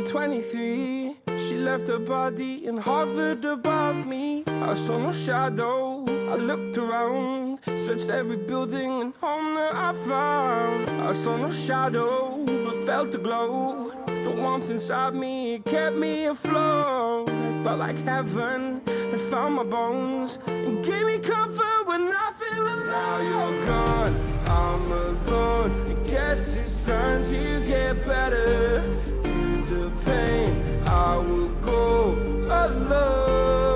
23. She left her body and hovered above me. I saw no shadow. I looked around, searched every building and home that I found. I saw no shadow, but felt the glow. The warmth inside me, it kept me afloat. It felt like heaven had found my bones and gave me comfort when I feel alone. Now you're gone, I'm alone. I guess it's time to get better. Through the pain, I will go alone.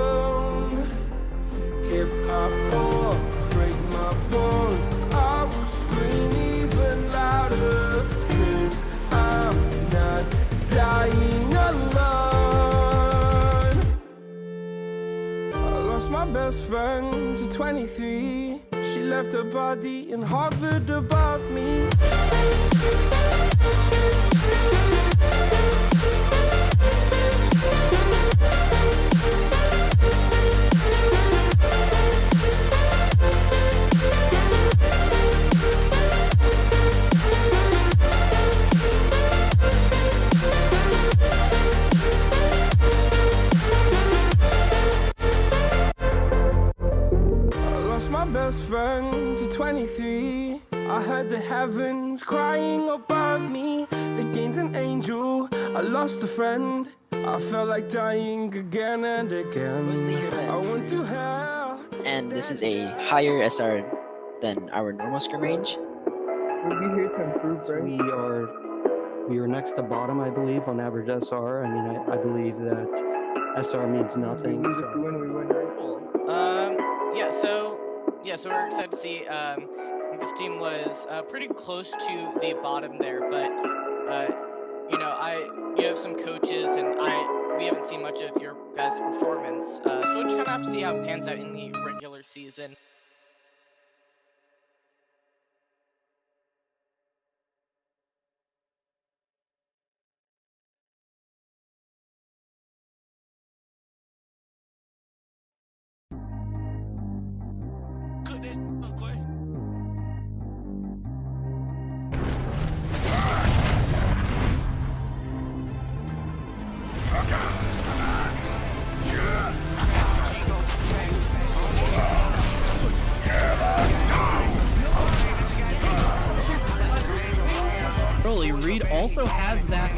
If I fall, break my bones, I will scream even louder. 'Cause I'm not dying alone. I lost my best friend to 23. She left her body and hovered above me. My best friend to 23. I heard the heavens crying above me. The gained an angel, I lost a friend. I felt like dying again and again. I went through hell. And this is a higher SR than our normal scrim range. We'll be here to improve, right? We are next to bottom, I believe, on average SR. I mean, I believe that SR means nothing. We win, right? So we're excited to see. I think this team was pretty close to the bottom there, but you have some coaches, and we haven't seen much of your guys' performance. So we'll just kind of have to see how it pans out in the regular season. Reed also has that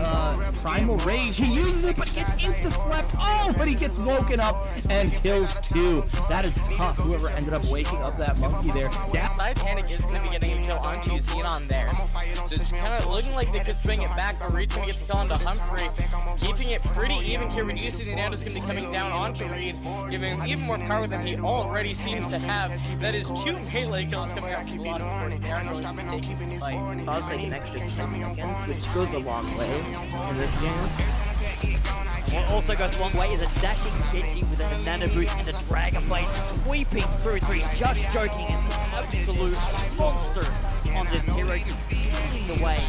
primal rage. He uses it, but gets insta-slept. Oh, but he gets woken up and kills two. That is tough. Whoever ended up waking up that monkey there. Titanic is going to be getting a kill onto Xenon there. So it's kind of looking like they could swing it back, but Reed's going to get the kill onto Humphrey. Keeping it pretty even here, reducing the damage is going to be coming down onto Reed, giving him even more power than he already seems to have. That is two melee kills coming out from Lost. Of course, they are going to be taking the fight. I'll take an extra 10 seconds, which goes a long way in this game. What also goes a long way is a dashing Genji with a nano boost and a Dragon Blade sweeping through three. Just joking, it's an absolute monster on this hero, leading the way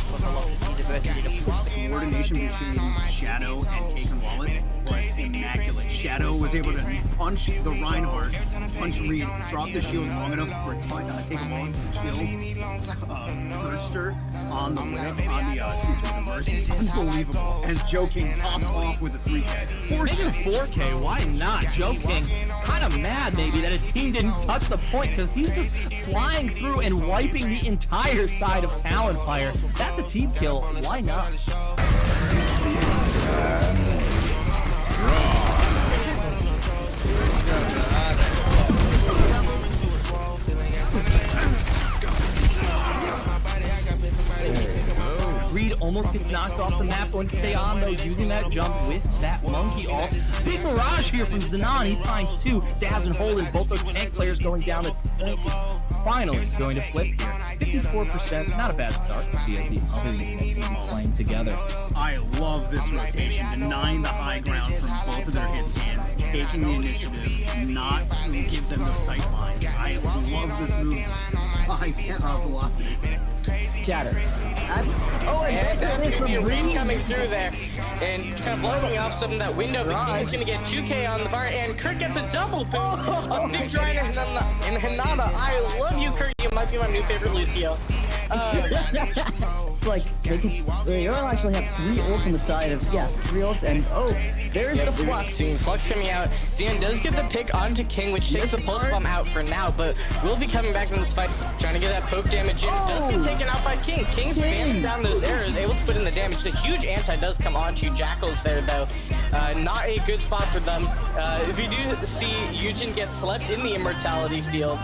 for Velocity University to push the coordination between Shadow and Taken Wallet was immaculate. Shadow was able to punch the Reinhardt, punch Reed, drop the shield long enough for Taken Wallet to kill Thirster on the Mercy. Unbelievable. As Joe King pops off with a 3K. Maybe 4K, why not? Joe King kind of mad maybe that his team didn't touch the point because he's just flying through and wiping the entire side of Talonfire. That's a team kill, why not? Reed almost gets knocked off the map, going to stay on though, using that jump with that monkey ult. Big barrage here from Xenon, he finds two. Daz and Holden, both those tank players going down the tank. Finally going to flip here. 54%, not a bad start to see as the other units playing together. I love this rotation, denying the high ground from both of their hit stands, taking the initiative, not give them the sight lines. I love this move. High velocity. Chatter. And that could be Reed coming through there and kind of blocking off some of that window, but King is going to get 2K on the fire, and Kurt gets a double pick on Big Giant and Hinata. I love you, Kurt. You might be my new favorite Lucio. like they actually have 3 ults on the side of 3 ults, and there's the Flux. Flux coming out. Xeon does get the pick onto King, which takes the pulse bomb out for now, but will be coming back in this fight, trying to get that poke damage in. Does get taken out by King. King spamming down those arrows, able to put in the damage. The huge anti does come onto Jackals there, though. Not a good spot for them. If you do see Yujin get slept in the immortality field,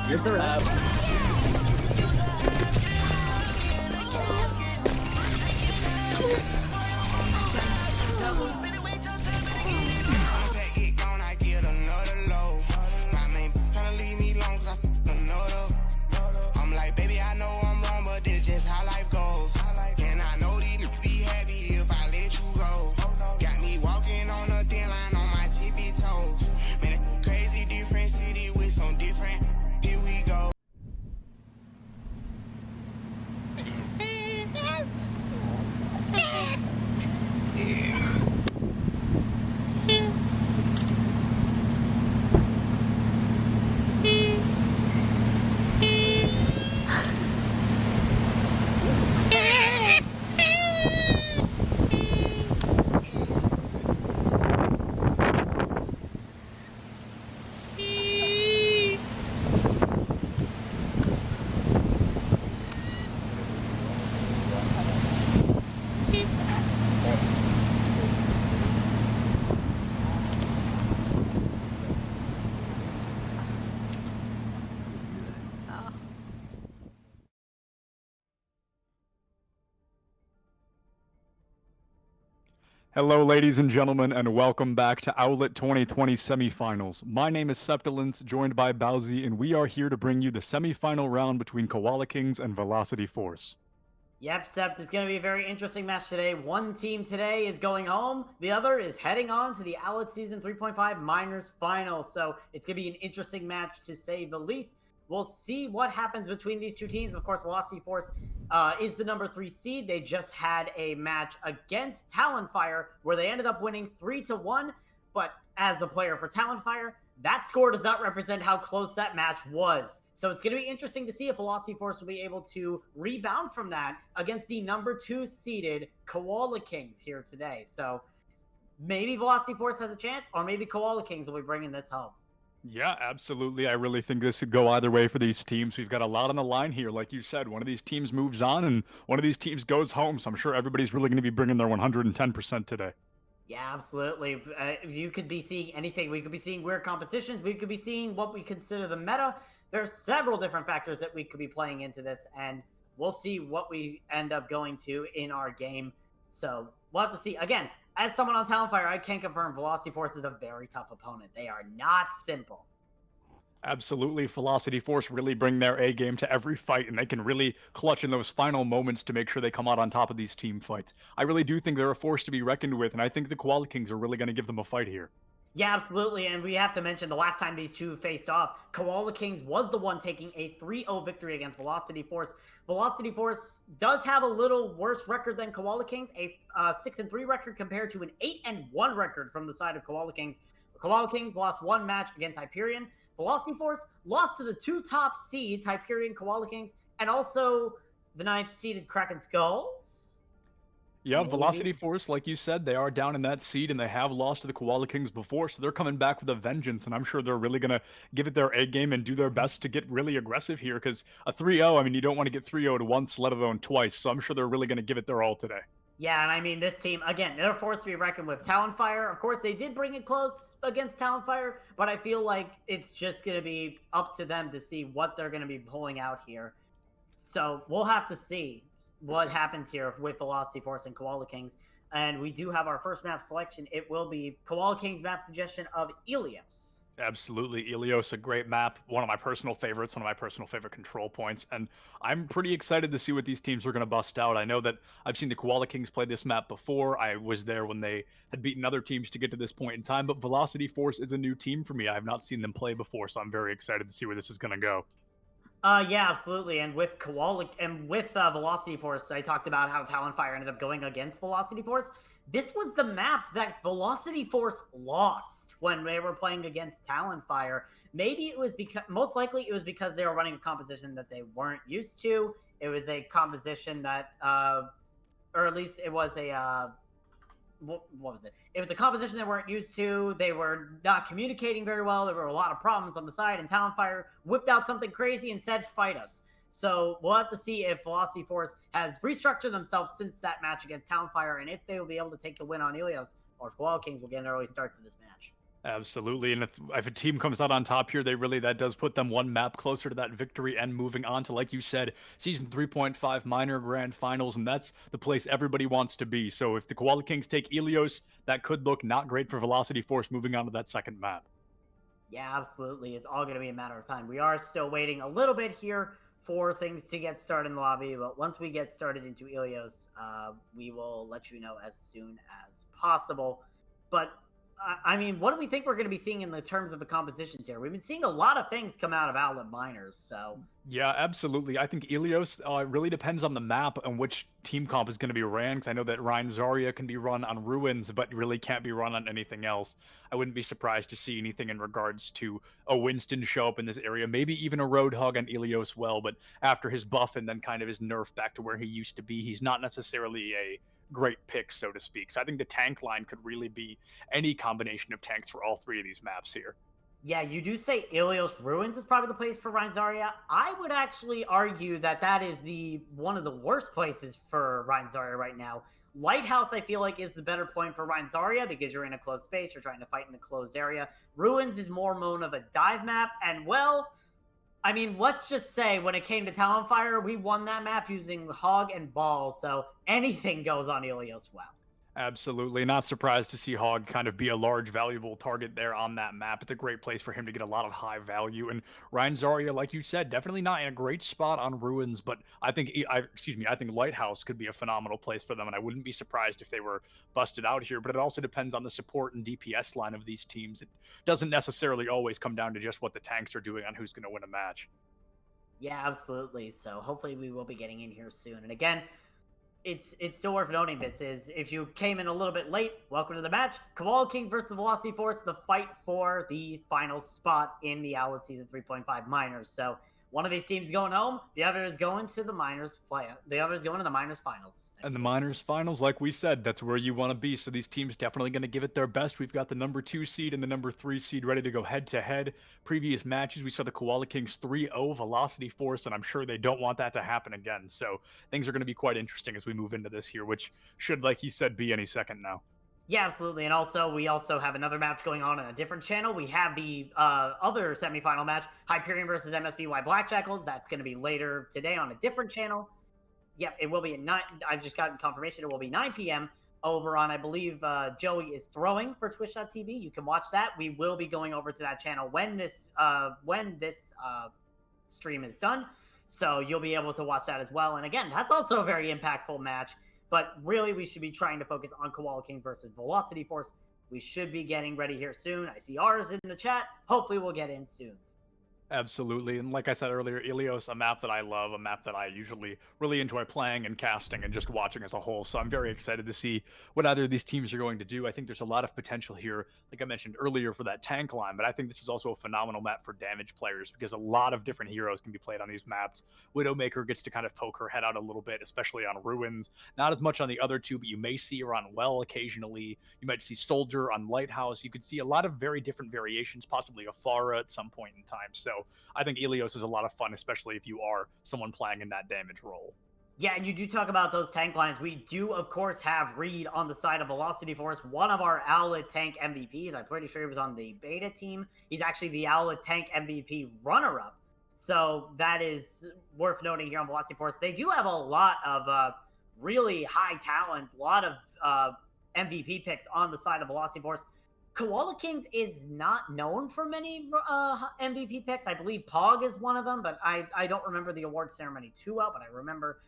Hello, ladies and gentlemen, and welcome back to Owlet 2020 Semifinals. My name is Septilence, joined by Bowsy, and we are here to bring you the semifinal round between Koala Kings and Velocity Force. Yep, Sept, it's going to be a very interesting match today. One team today is going home. The other is heading on to the Owlet Season 3.5 Minors Final. So it's going to be an interesting match, to say the least. We'll see what happens between these two teams. Of course, Velocity Force is the number 3 seed. They just had a match against Talonfire where they ended up winning 3-1. But as a player for Talonfire, that score does not represent how close that match was. So it's going to be interesting to see if Velocity Force will be able to rebound from that against the number 2 seeded Koala Kings here today. So maybe Velocity Force has a chance, or maybe Koala Kings will be bringing this home. Yeah, absolutely. I really think this could go either way for these teams. We've got a lot on the line here. Like you said, one of these teams moves on and one of these teams goes home. So I'm sure everybody's really going to be bringing their 110% today. Yeah, absolutely. You could be seeing anything. We could be seeing weird compositions. We could be seeing what we consider the meta. There's several different factors that we could be playing into this, and we'll see what we end up going to in our game. So we'll have to see. Again, as someone on Talonfire, I can confirm Velocity Force is a very tough opponent. They are not simple. Absolutely. Velocity Force really bring their A game to every fight, and they can really clutch in those final moments to make sure they come out on top of these team fights. I really do think they're a force to be reckoned with, and I think the Koala Kings are really going to give them a fight here. Yeah, absolutely. And we have to mention the last time these two faced off, Koala Kings was the one taking a 3-0 victory against Velocity Force. Velocity Force does have a little worse record than Koala Kings, a 6-3 record compared to an 8-1 record from the side of Koala Kings. Koala Kings lost one match against Hyperion. Velocity Force lost to the 2 top seeds, Hyperion, Koala Kings, and also the 9th seeded Kraken Skulls. Yeah, Velocity Force, like you said, they are down in that seed, and they have lost to the Koala Kings before, so they're coming back with a vengeance, and I'm sure they're really going to give it their A game and do their best to get really aggressive here, because a 3-0, I mean, you don't want to get 3-0'd once, let alone twice, so I'm sure they're really going to give it their all today. Yeah, and I mean, this team, again, they're forced to be reckoned with. Talonfire, of course, they did bring it close against Talonfire, but I feel like it's just going to be up to them to see what they're going to be pulling out here. So we'll have to see what happens here with Velocity Force and Koala Kings. And we do have our first map selection. It will be Koala Kings map suggestion of Ilios. Absolutely. Ilios, a great map. One of my personal favorites, one of my personal favorite control points. And I'm pretty excited to see what these teams are going to bust out. I know that I've seen the Koala Kings play this map before. I was there when they had beaten other teams to get to this point in time. But Velocity Force is a new team for me. I have not seen them play before, so I'm very excited to see where this is going to go. Yeah, absolutely. And with Velocity Force, I talked about how Talonfire ended up going against Velocity Force. This was the map that Velocity Force lost when they were playing against Talonfire. Maybe it was because, most likely it was because they were running a composition that they weren't used to. It was a composition that or at least it was a what was it? It was a composition they weren't used to. They were not communicating very well. There were a lot of problems on the side, and Talonfire whipped out something crazy and said, "Fight us." So we'll have to see if Velocity Force has restructured themselves since that match against Talonfire, and if they will be able to take the win on Ilios, or if Koala Kings will get an early start to this match. Absolutely, and if a team comes out on top here, that does put them one map closer to that victory and moving on to, like you said, Season 3.5 Minor Grand Finals, and that's the place everybody wants to be. So if the Koala Kings take Ilios, that could look not great for Velocity Force moving on to that second map. Yeah, absolutely. It's all going to be a matter of time. We are still waiting a little bit here for things to get started in the lobby, but once we get started into Ilios, we will let you know as soon as possible. But I mean, what do we think we're going to be seeing in the terms of the compositions here? We've been seeing a lot of things come out of Owlet Miners, so... Yeah, absolutely. I think Ilios really depends on the map and which team comp is going to be ran, because I know that Ryan Zarya can be run on Ruins, but really can't be run on anything else. I wouldn't be surprised to see anything in regards to a Winston show up in this area, maybe even a Roadhog on Ilios well, but after his buff and then kind of his nerf back to where he used to be, he's not necessarily a great pick, so to speak. So I think the tank line could really be any combination of tanks for all three of these maps here. Yeah, you do say Ilios Ruins is probably the place for Ryan Zarya. I would actually argue that that is one of the worst places for Ryan Zarya right now. Lighthouse, I feel like, is the better point for Ryan Zarya because you're in a closed space, you're trying to fight in a closed area. Ruins is more known of a dive map, and well, I mean, let's just say when it came to Talonfire, we won that map using Hog and Ball, so anything goes on Ilios well. Absolutely. Not surprised to see Hog kind of be a large, valuable target there on that map. It's a great place for him to get a lot of high value. And Ryan Zarya, like you said, definitely not in a great spot on Ruins, but I think Lighthouse could be a phenomenal place for them, and I wouldn't be surprised if they were busted out here. But it also depends on the support and DPS line of these teams. It doesn't necessarily always come down to just what the tanks are doing on who's going to win a match. Yeah, absolutely. So hopefully we will be getting in here soon. And again, it's still worth noting this is, if you came in a little bit late, welcome to the match. Koala Kings versus Velocity Force, the fight for the final spot in the Owlet Season 3.5 Minors. So one of these teams going home, the other is going to the Minors the other is going to the Minors Finals. And the Minors Finals, like we said, that's where you want to be. So these teams definitely going to give it their best. We've got the number 2 seed and the number 3 seed ready to go head-to-head. Previous matches, we saw the Koala Kings 3-0 Velocity Force, and I'm sure they don't want that to happen again. So things are going to be quite interesting as we move into this here, which should, like he said, be any second now. Yeah, absolutely. And also, we also have another match going on a different channel. We have the other semifinal match, Hyperion versus MSBY Blackjackals. That's going to be later today on a different channel. Yep, it will be at 9. I've just gotten confirmation it will be 9 p.m. over on, I believe, Joey is Throwing for Twitch.tv. You can watch that. We will be going over to that channel when this stream is done. So you'll be able to watch that as well. And again, that's also a very impactful match. But really, we should be trying to focus on Koala Kings versus Velocity Force. We should be getting ready here soon. I see ours in the chat. Hopefully, we'll get in soon. Absolutely. And like I said earlier, Ilios, a map that I love, a map that I usually really enjoy playing and casting and just watching as a whole. So I'm very excited to see what either of these teams are going to do. I think there's a lot of potential here, like I mentioned earlier, for that tank line, but I think this is also a phenomenal map for damage players because a lot of different heroes can be played on these maps. Widowmaker gets to kind of poke her head out a little bit, especially on Ruins. Not as much on the other two, but you may see her on Well occasionally. You might see Soldier on Lighthouse. You could see a lot of very different variations, possibly a Pharah at some point in time. So I think Ilios is a lot of fun, especially if you are someone playing in that damage role. Yeah, and you do talk about those tank lines. We do, of course, have Reed on the side of Velocity Force, one of our Owlet tank MVPs. I'm pretty sure he was on the beta team. He's actually the Owlet tank MVP runner-up. So that is worth noting here on Velocity Force. They do have a lot of really high talent, a lot of MVP picks on the side of Velocity Force. Koala Kings is not known for many MVP picks. I believe Pog is one of them, but I don't remember the award ceremony too well, but I remember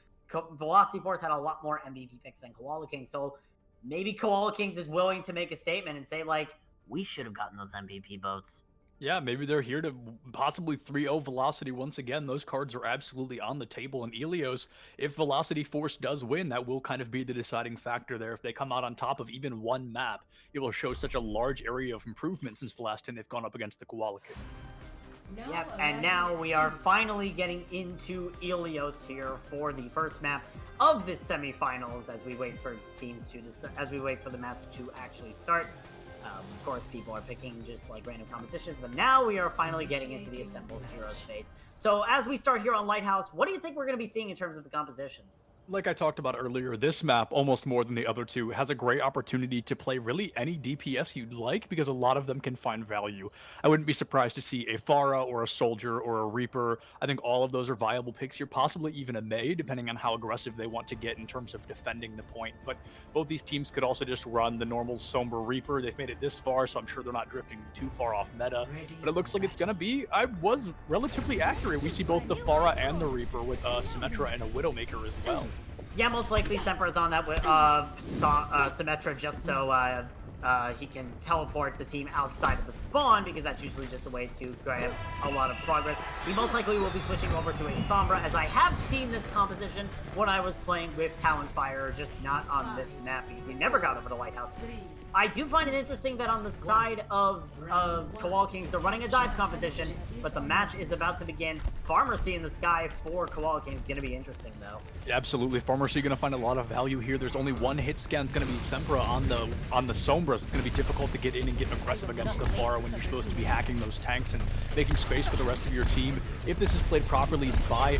Velocity Force had a lot more MVP picks than Koala Kings. So maybe Koala Kings is willing to make a statement and say, like, we should have gotten those MVP votes. Yeah, maybe they're here to possibly 3-0 Velocity once again. Those cards are absolutely on the table. And Ilios, if Velocity Force does win, that will kind of be the deciding factor there. If they come out on top of even one map, it will show such a large area of improvement since the last time they've gone up against the Koala Kings. Yep, and now we are finally getting into Ilios here for the first map of this semifinals as we wait for the match to actually start. Of course, people are picking just like random compositions, but now we are finally getting into the Assembles Heroes phase. So as we start here on Lighthouse, what do you think we're going to be seeing in terms of the compositions? Like I talked about earlier, this map, almost more than the other two, has a great opportunity to play really any DPS you'd like because a lot of them can find value. I wouldn't be surprised to see a Pharah or a Soldier or a Reaper. I think all of those are viable picks here, possibly even a Mei, depending on how aggressive they want to get in terms of defending the point. But both these teams could also just run the normal Sombra Reaper. They've made it this far, so I'm sure they're not drifting too far off meta. But it looks like it's going to be, I was relatively accurate. We see both the Pharah and the Reaper with Symmetra and a Widowmaker as well. Yeah, most likely Sempra's on that with Symmetra just so he can teleport the team outside of the spawn, because that's usually just a way to grab a lot of progress. He most likely will be switching over to a Sombra, as I have seen this composition when I was playing with Talonfire, just not on this map because we never got over the Lighthouse. I do find it interesting that on the side of Koala Kings, they're running a dive competition, but the match is about to begin. Pharmacy in the sky for Koala Kings is going to be interesting, though. Yeah, absolutely. Pharmacy going to find a lot of value here. There's only one hit scan. It's going to be Sempra on the Sombras. It's going to be difficult to get in and get aggressive against the Pharah when you're supposed to be hacking those tanks and making space for the rest of your team. If this is played properly by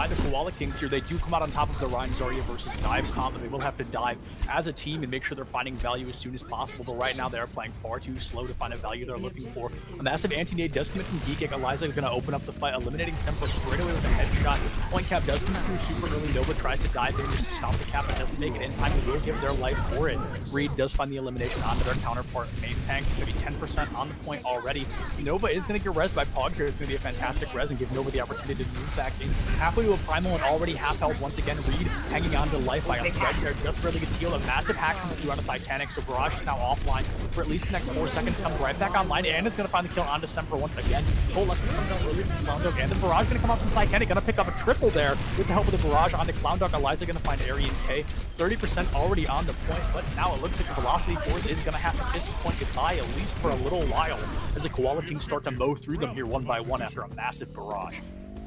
the Koala Kings here, they do come out on top of the Rein Zarya versus dive comp, but they will have to dive as a team and make sure they're finding value as soon as possible. But right now they are playing far too slow to find a value they're looking for. A massive anti-nade does come in from Geek. Eliza is going to open up the fight, eliminating Sempra straight away with a headshot. Point cap does come through super early. Nova tries to dive in just to stop the cap, but doesn't make it in time. They will give their life for it. Reed does find the elimination onto their counterpart main tank. It's going to be 10% on the point already. Nova is going to get res by Pog here. It's going to be a fantastic res and give Nova the opportunity to move back in. Halfway to a primal and already half health once again. Reed hanging on to life by a thread there. Just really good deal. A massive hack comes through on a Titanic, so Barrage is now offline for at least the next 4 seconds. Comes right back online, and is going to find the kill on December once again. Full lesson comes out early from Clown Dog, and the Barrage going to come out from Titanic. Going to pick up a triple there with the help of the Barrage onto Clown Dog. Eliza going to find Arian K. 30% already on the point, but now it looks like the Velocity Force is going to have to kiss the point goodbye, at least for a little while, as the Koala Kings start to mow through them here one by one after a massive barrage.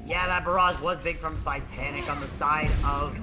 Yeah, that barrage was big from Titanic on the side of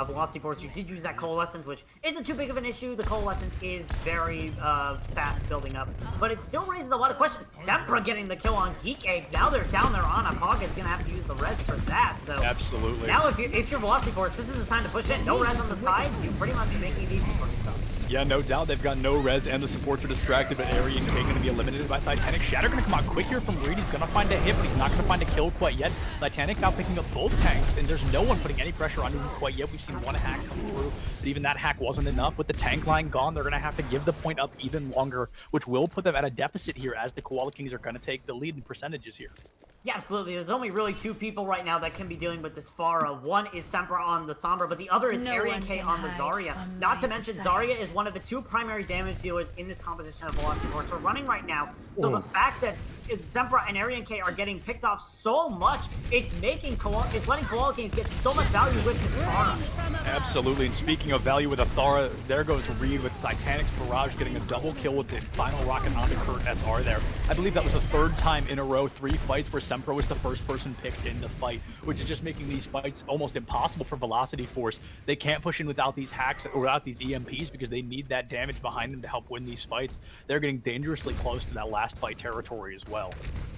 Velocity Force. You did use that Coalescence, which isn't too big of an issue. The Coalescence is very fast building up, but it still raises a lot of questions. Sempra getting the kill on Geek Egg. Now they're down there on a Pog. Is going to have to use the res for that. So absolutely. Now if you're Velocity Force, this is the time to push in. No res on the side. You're pretty much making it easy for yourself. Yeah, no doubt. They've got no res and the supports are distracted, but Arian K going to be eliminated by Titanic. Shatter going to come out quick here from Reed. He's going to find a hit, but he's not going to find a kill quite yet. Titanic now picking up both tanks, and there's no one putting any pressure on him quite yet. We've seen one hack come through, but even that hack wasn't enough. With the tank line gone, they're going to have to give the point up even longer, which will put them at a deficit here as the Koala Kings are going to take the lead in percentages here. Yeah, absolutely. There's only really two people right now that can be dealing with this Pharah. One is Sempra on the Sombra, but the other is Arian K on the Zarya. Not to mention, Zarya is one of the two primary damage dealers in this composition of Velocity Force. We're running right now, so the fact that Sempra and Arian K are getting picked off so much, it's letting Koala Kings get so much value with this Pharah. Absolutely, and speaking of value with a Thara, there goes Reed with Titanic's Barrage getting a double kill with the final rocket onto Kurt SR there. I believe that was the third time in a row, 3 fights where Sempra was the first person picked in the fight, which is just making these fights almost impossible for Velocity Force. They can't push in without these hacks or without these EMPs because they need that damage behind them to help win these fights. They're getting dangerously close to that last fight territory as well.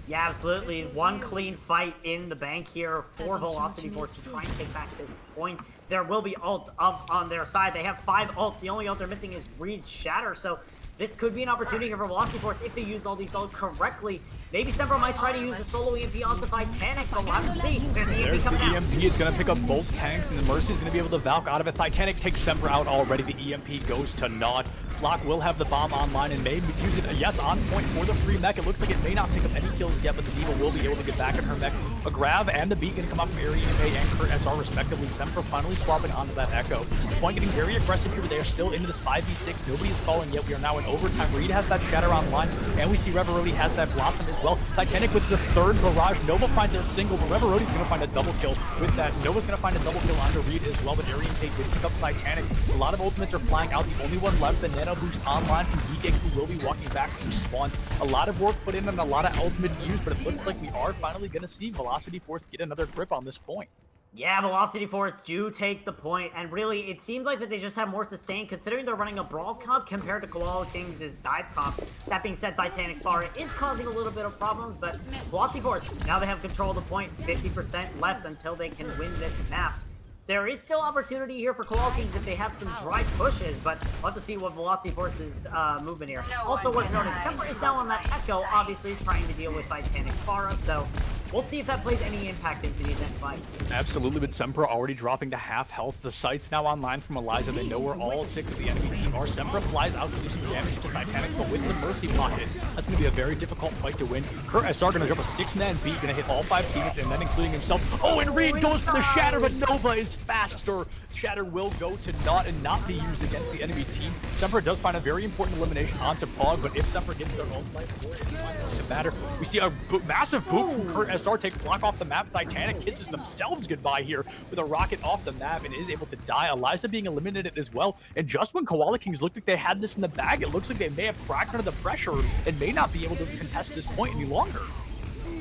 Yeah, absolutely. One clean fight in the bank here for Velocity Force to try and take back this point. There will be ults up on their side. They have 5 ults. The only ult they're missing is Reed's Shatter, so this could be an opportunity here for Velocity Force if they use all these ults correctly. Maybe Sempra might try to use a solo EMP onto Titanic, so we'll have to see. There's the EMP coming out. EMP is going to pick up both tanks, and the Mercy is going to be able to Valk out of it. Titanic takes Sempra out already. The EMP goes to naught. Flock will have the bomb online and may use it, yes, on point for the free mech. It looks like it may not pick up any kills yet, but the Diva will be able to get back in her mech. A grab and the beat going to come out from Arian and Kurt SR respectively. Sempra finally swapping onto that Echo. The point getting very aggressive here, but they are still into this 5v6. Nobody is falling yet. We are now in overtime. Reed has that Shatter online, and we see Reverody has that Blossom as well. Titanic with the third barrage. Nova finds a single, but Reverody's going to find a double kill with that. Nova's going to find a double kill onto Reed as well, but Arian did pick up Titanic. A lot of ultimates are flying out. The only one left, the Nano Boost online from DK, who will be walking back from spawn. A lot of work put in and a lot of ultimates used, but it looks like we are finally going to see Velocity Force get another grip on this point. Yeah, Velocity Force do take the point, and really, it seems like that they just have more sustain, considering they're running a Brawl comp compared to Koala Kings' Dive comp. That being said, Titanic Spar is causing a little bit of problems, but Velocity Force, now they have control of the point, 50% left until they can win this map. There is still opportunity here for Koala Kings if they have some dry pushes, but we'll have to see what Velocity Force's movement here. Also worth noting, Sempra is down on that Echo, obviously trying to deal with Titanic Spara, so we'll see if that plays any impact into these next fights. Absolutely, but Sempra already dropping to half health. The sight's now online from Eliza. They know where all 6 of the enemy team are. Sempra flies out to do some damage to Titanic, but with the Mercy Pocket, that's going to be a very difficult fight to win. Kurt SR going to drop a 6-man beat, going to hit all 5 teammates, and then including himself. Oh, and Reed goes for the Shatter, but Nova is faster. Shatter will go to naught and not be used against the enemy team. Sempra does find a very important elimination onto Pog, but if Sempra gets their own life, it's not going to matter. We see a massive boot from Kurt SR take block off the map. Titanic kisses themselves goodbye here with a rocket off the map and is able to die. Eliza being eliminated as well. And just when Koala Kings looked like they had this in the bag, it looks like they may have cracked under the pressure and may not be able to contest this point any longer.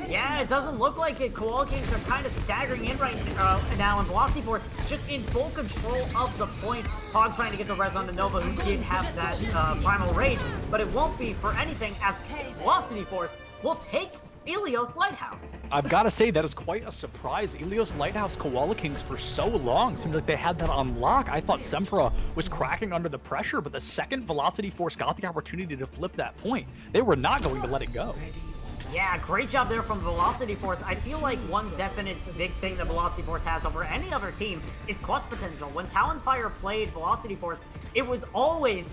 Yeah, it doesn't look like it. Koala Kings are kind of staggering in right now, and Velocity Force just in full control of the point. Pog trying to get the res on the Nova, who did have that primal rage, but it won't be for anything as Velocity Force will take Ilios Lighthouse. I've got to say, that is quite a surprise. Ilios Lighthouse Koala Kings for so long seemed like they had that on lock. I thought Sempra was cracking under the pressure, but the second Velocity Force got the opportunity to flip that point, they were not going to let it go. Yeah, great job there from Velocity Force. I feel like one definite big thing that Velocity Force has over any other team is clutch potential. When Talonfire played Velocity Force, it was always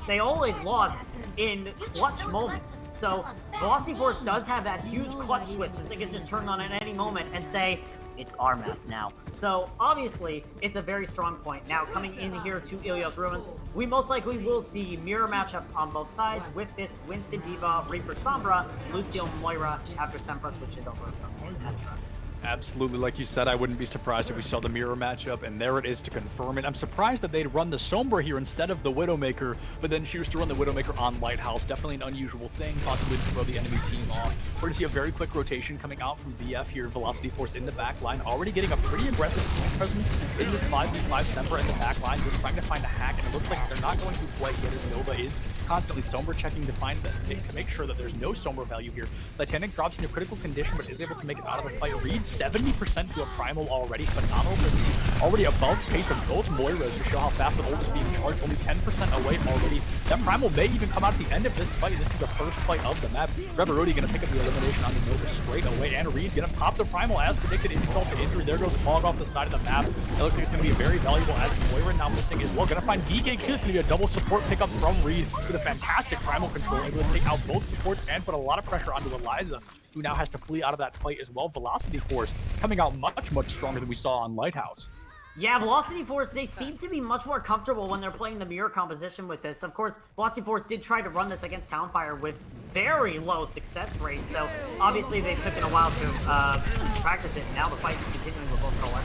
they always lost in clutch moments. So Velocity Force does have that huge clutch switch that they can just turn on at any moment and say, it's our map now. So obviously, it's a very strong point. Now coming in here to Ilios Ruins, we most likely will see mirror matchups on both sides with this Winston Diva, Reaper Sombra, Lucio Moira after Sempra switches over from Symmetra. Absolutely, like you said, I wouldn't be surprised if we saw the mirror matchup, and there it is to confirm it. I'm surprised that they'd run the Sombra here instead of the Widowmaker, but then choose to run the Widowmaker on Lighthouse. Definitely an unusual thing, possibly to throw the enemy team off. We're going to see a very quick rotation coming out from VF here. Velocity Force in the back line, already getting a pretty aggressive team presence in this 5v5 Sempra in the back line, just trying to find a hack, and it looks like they're not going to quite get it. Nova is constantly Sombra checking to find that, to make sure that there's no Sombra value here. Titanic drops into critical condition, but is able to make it out of the fight. Reed 70% to a primal already, phenomenal to see. Already above pace of both Moiras to show how fast the ult is being charged, only 10% away already. That primal may even come out at the end of this fight. This is the first fight of the map. Reverody gonna pick up the elimination on the Nova straight away, and Reed gonna pop the primal as predicted, insult to injury. There goes Pog off the side of the map. It looks like it's gonna be very valuable as Moira now missing as well. Gonna find DK Q. It's gonna be a double support pickup from Reed with a fantastic primal control, able to take out both supports and put a lot of pressure onto Eliza, who now has to flee out of that fight as well. Velocity Force coming out much stronger than we saw on Lighthouse. Yeah, Velocity Force, they seem to be much more comfortable when they're playing the mirror composition with this. Of course, Velocity Force did try to run this against Talonfire with very low success rate, so obviously they took it a while to practice it. Now the fight is continuing with both Koala.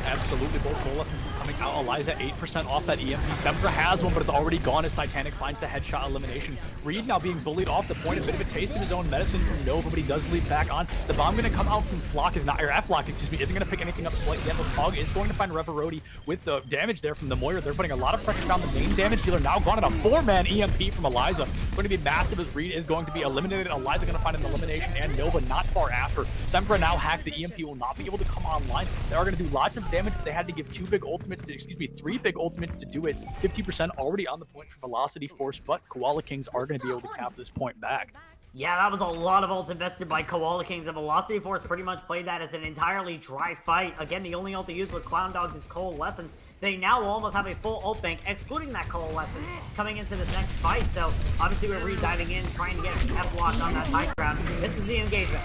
Absolutely, both Coalescence is coming out. Eliza 8% off that EMP. Sempra has one, but it's already gone as Titanic finds the headshot elimination. Reed now being bullied off the point, a bit of a taste of his own medicine from Nova, but he does leap back on. The bomb going to come out from Flock is not, or F-Lock, excuse me, isn't going to pick anything up quite yet, but Pog is going to find Reverody with the damage there from the Moira. They're putting a lot of pressure down the main damage dealer. Now gone at a 4-man EMP from Eliza. Going to be massive as Reed is going to be eliminated. Eliza going to find an elimination, and Nova not far after. Sempra now hacked. The EMP will not be able to come online. They are going to do lots of damage, but they had to give three big ultimates to do it. 50% already on the point for Velocity Force, but Koala Kings are going to be able to cap this point back. Yeah, that was a lot of ults invested by Koala Kings, and Velocity Force pretty much played that as an entirely dry fight. Again, the only ult they used was Clown Dogs' Coalescence. They now almost have a full ult bank, excluding that Coalescence, coming into this next fight. So, obviously we're re-diving in, trying to get F-Locked on that high ground. This is the engagement.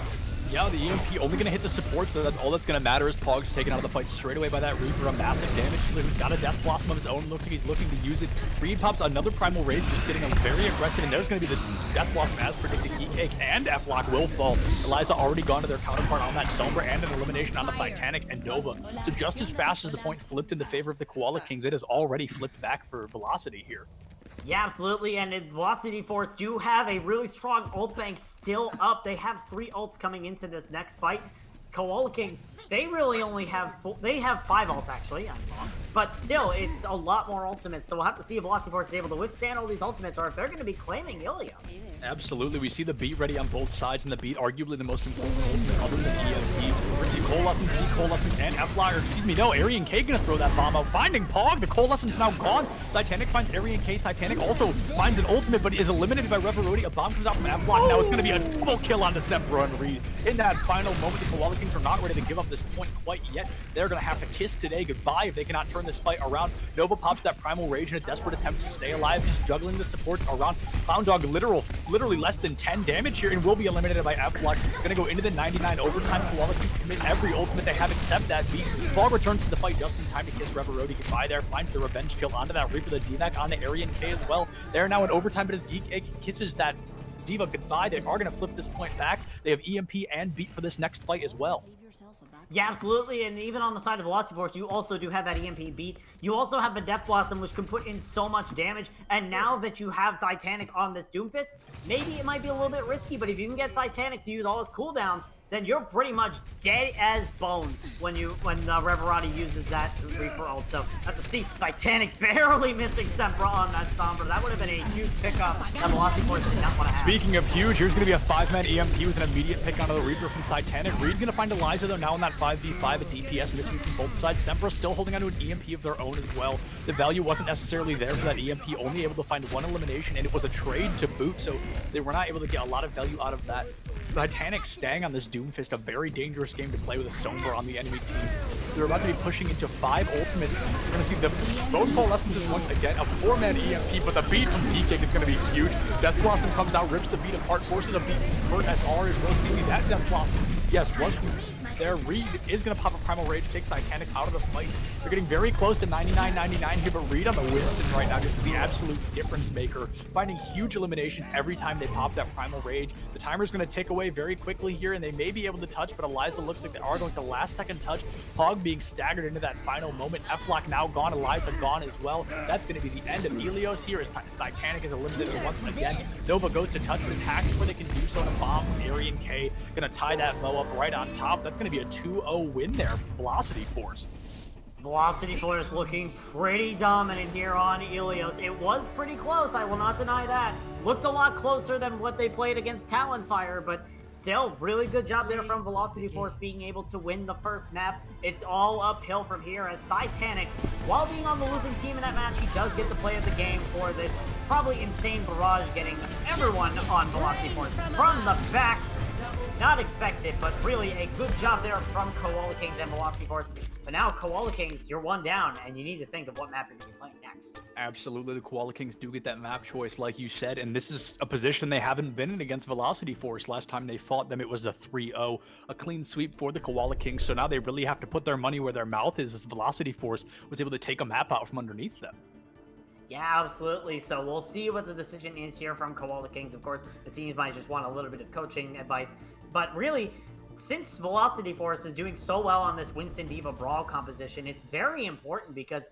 Yeah, the EMP only going to hit the support, so that's all that's going to matter is Pog's taken out of the fight straight away by that Reaper. A massive damage. He's got a Death Blossom of his own. Looks like he's looking to use it. Reed pops another Primal Rage, just getting a very aggressive, and there's going to be the Death Blossom as predicted. Geek Cake and F-Lock will fall. Eliza already gone to their counterpart on that Sombra and an elimination on the Titanic and Nova. So just as fast as the point flipped in the favor of the Koala Kings, it has already flipped back for Velocity here. Yeah, absolutely, and Velocity Force do have a really strong ult bank still up. They have 3 ults coming into this next fight. Koala Kings, they really only have they have 5 ults actually, I'm wrong. But still, it's a lot more ultimates, so we'll have to see if Velocity Force is able to withstand all these ultimates or if they're going to be claiming Ilios. Absolutely, we see the beat ready on both sides, and the beat arguably the most important ultimate other than EMP. We're seeing Coalescence, and F-Flyer, excuse me, no, Arian K gonna throw that bomb out, finding Pog, the Coalescence now gone. Titanic finds Arian K, Titanic also finds an ultimate, but is eliminated by Reverody. A bomb comes out from F-Lock, now it's gonna be a double kill on December and Reed. In that final moment, the Koala Kings are not ready to give up this point quite yet. They're gonna have to kiss today goodbye if they cannot turn this fight around. Nova pops that Primal Rage in a desperate attempt to stay alive, just juggling the supports around. Clown Dog literally less than 10 damage here and will be eliminated by F-Lock. Gonna go into the 99 overtime. Koala Kings commit every ultimate they have except that beat. Fog returns to the fight just in time to kiss Reverody goodbye there. Finds the revenge kill onto that Reaper, the D-Mac on the Arian K as well. They're now in overtime, but as Geek Egg kisses that Diva goodbye, they are gonna flip this point back. They have EMP and beat for this next fight as well. Yeah, absolutely, and even on the side of Velocity Force, you also do have that EMP beat. You also have the Death Blossom, which can put in so much damage, and now that you have Titanic on this Doomfist, maybe it might be a little bit risky, but if you can get Titanic to use all his cooldowns, then you're pretty much dead as bones when Reverati uses that Reaper ult. So have to see Titanic barely missing Sempra on that Sombra. That would have been a huge pickup that Velocity Force did not want to have. Speaking of huge, here's going to be a 5-man EMP with an immediate pick onto the Reaper from Titanic. Reed's going to find Eliza though now in that 5v5 at DPS, missing from both sides. Sempra still holding onto an EMP of their own as well. The value wasn't necessarily there for that EMP, only able to find one elimination, and it was a trade to boot, so they were not able to get a lot of value out of that. Titanic staying on this Doomfist, a very dangerous game to play with a Sombra on the enemy team. They're about to be pushing into 5 ultimates. We're going to see both Coalescences once again, a 4-man EMP, but the beat from DK is going to be huge. Death Blossom comes out, rips the beat apart, forces a beat for SR as well. See that Death Blossom, yes, was there. Reed is going to pop a Primal Rage, take Titanic out of the fight. They're getting very close to 99-99 here, but Reed on the Winston right now just the absolute difference maker, finding huge eliminations every time they pop that Primal Rage. The timer's going to tick away very quickly here, and they may be able to touch, but Eliza looks like they are going to last-second touch. Pog being staggered into that final moment. F-Lock now gone, Eliza gone as well. That's going to be the end of Helios here as Titanic is eliminated once again. Nova goes to touch, but attacks where they can do so, and a bomb from Arian K. Going to tie that bow up right on top. That's going to be a 2-0 win there for Velocity Force. Velocity Force looking pretty dominant here on Ilios. It was pretty close, I will not deny that. Looked a lot closer than what they played against Talonfire, but still, really good job there from Velocity Force being able to win the first map. It's all uphill from here as Titanic, while being on the losing team in that match, he does get the play of the game for this probably insane barrage, getting everyone on Velocity Force from the back. Not expected, but really a good job there from Koala Kings and Velocity Force. But now, Koala Kings, you're one down, and you need to think of what map you're going to be playing next. Absolutely, the Koala Kings do get that map choice, like you said, and this is a position they haven't been in against Velocity Force. Last time they fought them, it was a 3-0, a clean sweep for the Koala Kings, so now they really have to put their money where their mouth is, as Velocity Force was able to take a map out from underneath them. Yeah, absolutely. So we'll see what the decision is here from Koala Kings. Of course, the teams might just want a little bit of coaching advice. But really, since Velocity Force is doing so well on this Winston Diva Brawl composition, it's very important because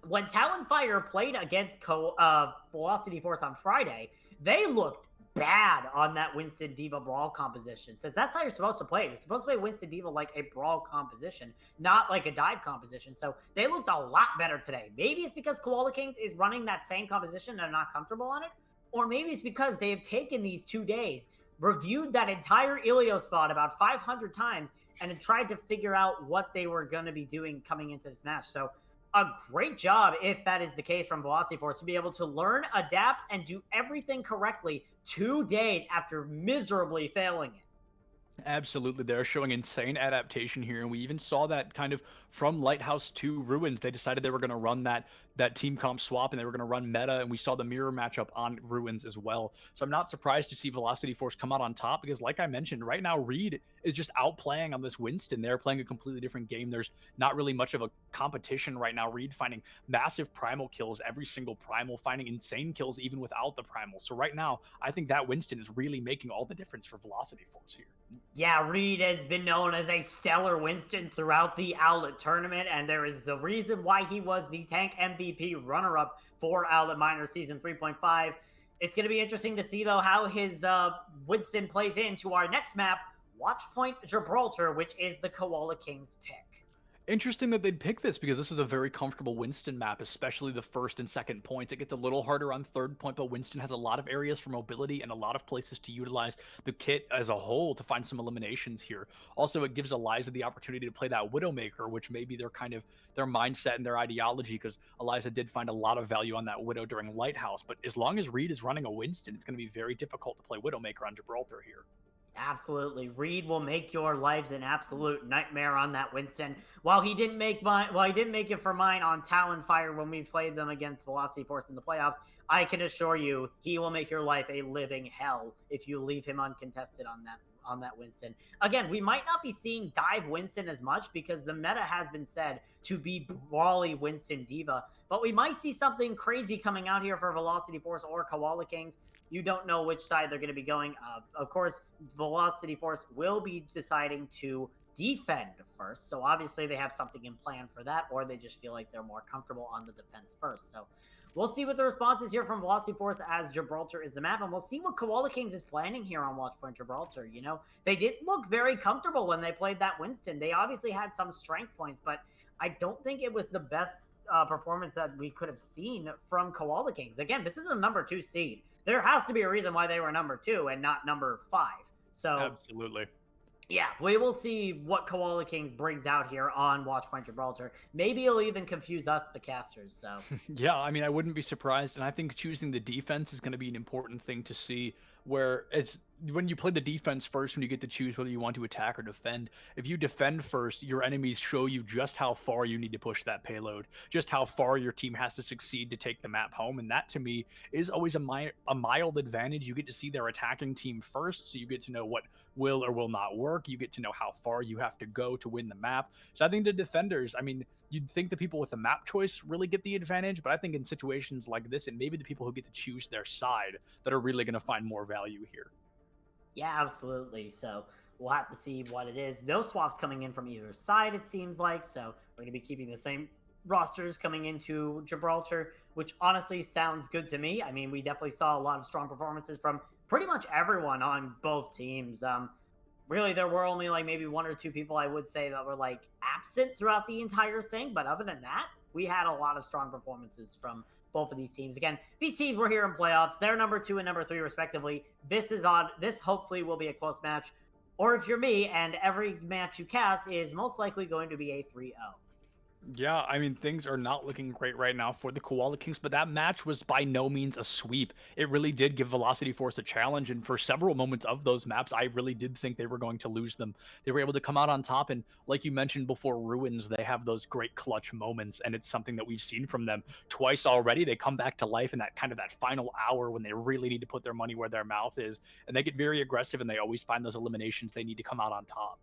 when Talonfire played against Velocity Force on Friday, they looked bad on that Winston Diva Brawl composition. Since that's how you're supposed to play it. You're supposed to play Winston Diva like a Brawl composition, not like a dive composition. So they looked a lot better today. Maybe it's because Koala Kings is running that same composition and they're not comfortable on it. Or maybe it's because they have taken these 2 days, reviewed that entire Ilios spot about 500 times, and had tried to figure out what they were going to be doing coming into this match. So a great job, if that is the case, from Velocity Force to be able to learn, adapt, and do everything correctly 2 days after miserably failing it. Absolutely, they're showing insane adaptation here, and we even saw that kind of from Lighthouse to Ruins. They decided they were going to run that that team comp swap and they were going to run meta, and we saw the mirror matchup on Ruins as well. So I'm not surprised to see Velocity Force come out on top because, like I mentioned, right now Reed is just outplaying on this Winston. They're playing a completely different game. There's not really much of a competition right now. Reed finding massive primal kills, every single primal, finding insane kills even without the primal. So right now, I think that Winston is really making all the difference for Velocity Force here. Yeah, Reed has been known as a stellar Winston throughout the Owlet tournament, and there is a reason why he was the tank MVP runner-up for Owlet Minor Season 3.5. It's going to be interesting to see, though, how his Winston plays into our next map, Watchpoint Gibraltar, which is the Koala Kings pick. Interesting that they'd pick this because this is a very comfortable Winston map, especially the first and second points. It gets a little harder on third point, but Winston has a lot of areas for mobility and a lot of places to utilize the kit as a whole to find some eliminations here. Also, it gives Eliza the opportunity to play that Widowmaker, which may be their mindset and their ideology, because Eliza did find a lot of value on that Widow during Lighthouse. But as long as Reed is running a Winston, it's going to be very difficult to play Widowmaker on Gibraltar here. Absolutely. Reed will make your lives an absolute nightmare on that Winston. While he didn't make it for mine on Talonfire when we played them against Velocity Force in the playoffs, I can assure you he will make your life a living hell if you leave him uncontested on that Winston. Again, we might not be seeing dive Winston as much because the meta has been said to be brawly Winston Diva, but we might see something crazy coming out here for Velocity Force or Koala Kings. You don't know which side they're going to be going. Of course, Velocity Force will be deciding to defend first, so obviously they have something in plan for that, or they just feel like they're more comfortable on the defense first. So we'll see what the response is here from Velocity Force as Gibraltar is the map, and we'll see what Koala Kings is planning here on Watchpoint Gibraltar. You know, they didn't look very comfortable when they played that Winston. They obviously had some strength points, but I don't think it was the best performance that we could have seen from Koala Kings. Again, this is a number 2 seed. There has to be a reason why they were number 2 and not number 5. So absolutely. Yeah, we will see what Koala Kings brings out here on Watchpoint Gibraltar. Maybe it'll even confuse us, the casters. So yeah, I mean, I wouldn't be surprised, and I think choosing the defense is going to be an important thing to see. Where it's when you play the defense first, when you get to choose whether you want to attack or defend. If you defend first, your enemies show you just how far you need to push that payload, just how far your team has to succeed to take the map home, and that to me is always a mild advantage. You get to see their attacking team first, so you get to know what will or will not work. You get to know how far you have to go to win the map. So I think the defenders, I mean, you'd think the people with the map choice really get the advantage, but I think in situations like this, it may be the people who get to choose their side that are really going to find more value here. Yeah, absolutely. So we'll have to see what it is. No swaps coming in from either side, it seems like. So we're going to be keeping the same rosters coming into Gibraltar, which honestly sounds good to me. I mean, we definitely saw a lot of strong performances from pretty much everyone on both teams. Really, there were only like maybe 1 or 2 people I would say that were like absent throughout the entire thing. But other than that, we had a lot of strong performances from both of these teams. Again, these teams were here in playoffs. They're number 2 and number 3 respectively. This is on. This hopefully will be a close match. Or if you're me and every match you cast is most likely going to be a 3-0. Yeah, I mean, things are not looking great right now for the Koala Kings, but that match was by no means a sweep. It really did give Velocity Force a challenge, and for several moments of those maps, I really did think they were going to lose them. They were able to come out on top, and like you mentioned before, Ruins, they have those great clutch moments, and it's something that we've seen from them twice already. They come back to life in that final hour when they really need to put their money where their mouth is, and they get very aggressive, and they always find those eliminations they need to come out on top.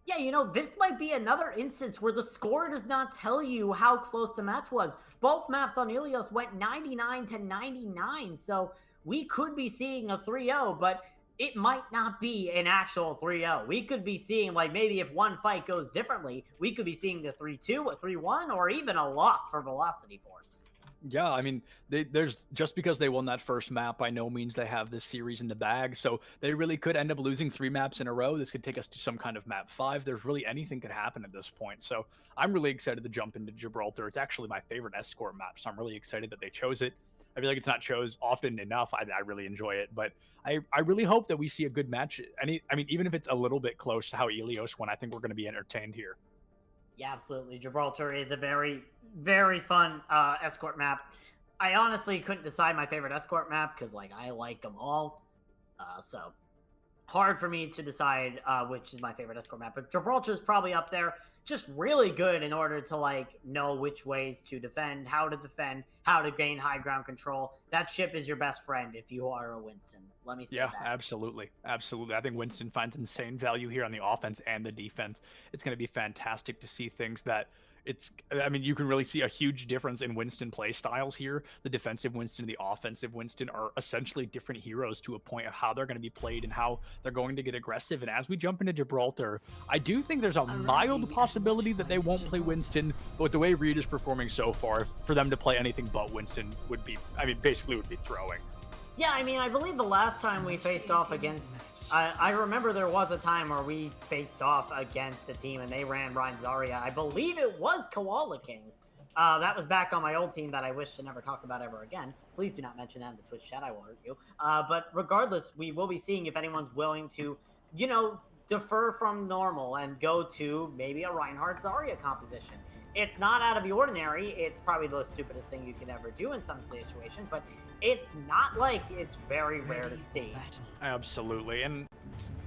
Yeah, you know, this might be another instance where the score does not tell you how close the match was. Both maps on Ilios went 99-99, so we could be seeing a 3-0, but it might not be an actual 3-0. We could be seeing, like, maybe if one fight goes differently, we could be seeing a 3-2, a 3-1, or even a loss for Velocity Force. Yeah, I mean, there's just because they won that first map, by no means they have this series in the bag. So they really could end up losing 3 maps in a row. This could take us to some kind of map 5. There's really anything could happen at this point. So I'm really excited to jump into Gibraltar. It's actually my favorite escort map, so I'm really excited that they chose it. I feel like it's not chose often enough. I really enjoy it, but I really hope that we see a good match. I mean, even if it's a little bit close to how Ilios won, I think we're going to be entertained here. Yeah, absolutely. Gibraltar is a very, very fun escort map. I honestly couldn't decide my favorite escort map because, like, I like them all. So hard for me to decide which is my favorite escort map, but Gibraltar is probably up there. Just really good in order to like know which ways to defend, how to gain high ground control. That ship is your best friend if you are a Winston. Let me say Yeah, that. absolutely. Absolutely. I think Winston finds insane value here on the offense and the defense. It's going to be fantastic to see things that I mean, you can really see a huge difference in Winston play styles here. The defensive Winston and the offensive Winston are essentially different heroes to a point of how they're going to be played and how they're going to get aggressive. And as we jump into Gibraltar, I do think there's a mild possibility that they won't play Winston, but with the way Reed is performing so far, for them to play anything but Winston would be, I mean, basically would be throwing. Yeah, I mean, I believe the last time we faced off against... I remember there was a time where we faced off against a team and they ran Ryan Zarya. I believe it was Koala Kings. That was back on my old team that I wish to never talk about ever again. Please do not mention that in the Twitch chat. I will hurt you. But regardless, we will be seeing if anyone's willing to, you know, defer from normal and go to maybe a Reinhardt Zarya composition. It's not out of the ordinary. It's probably the stupidest thing you can ever do in some situations, but it's not like it's very rare to see. Absolutely. And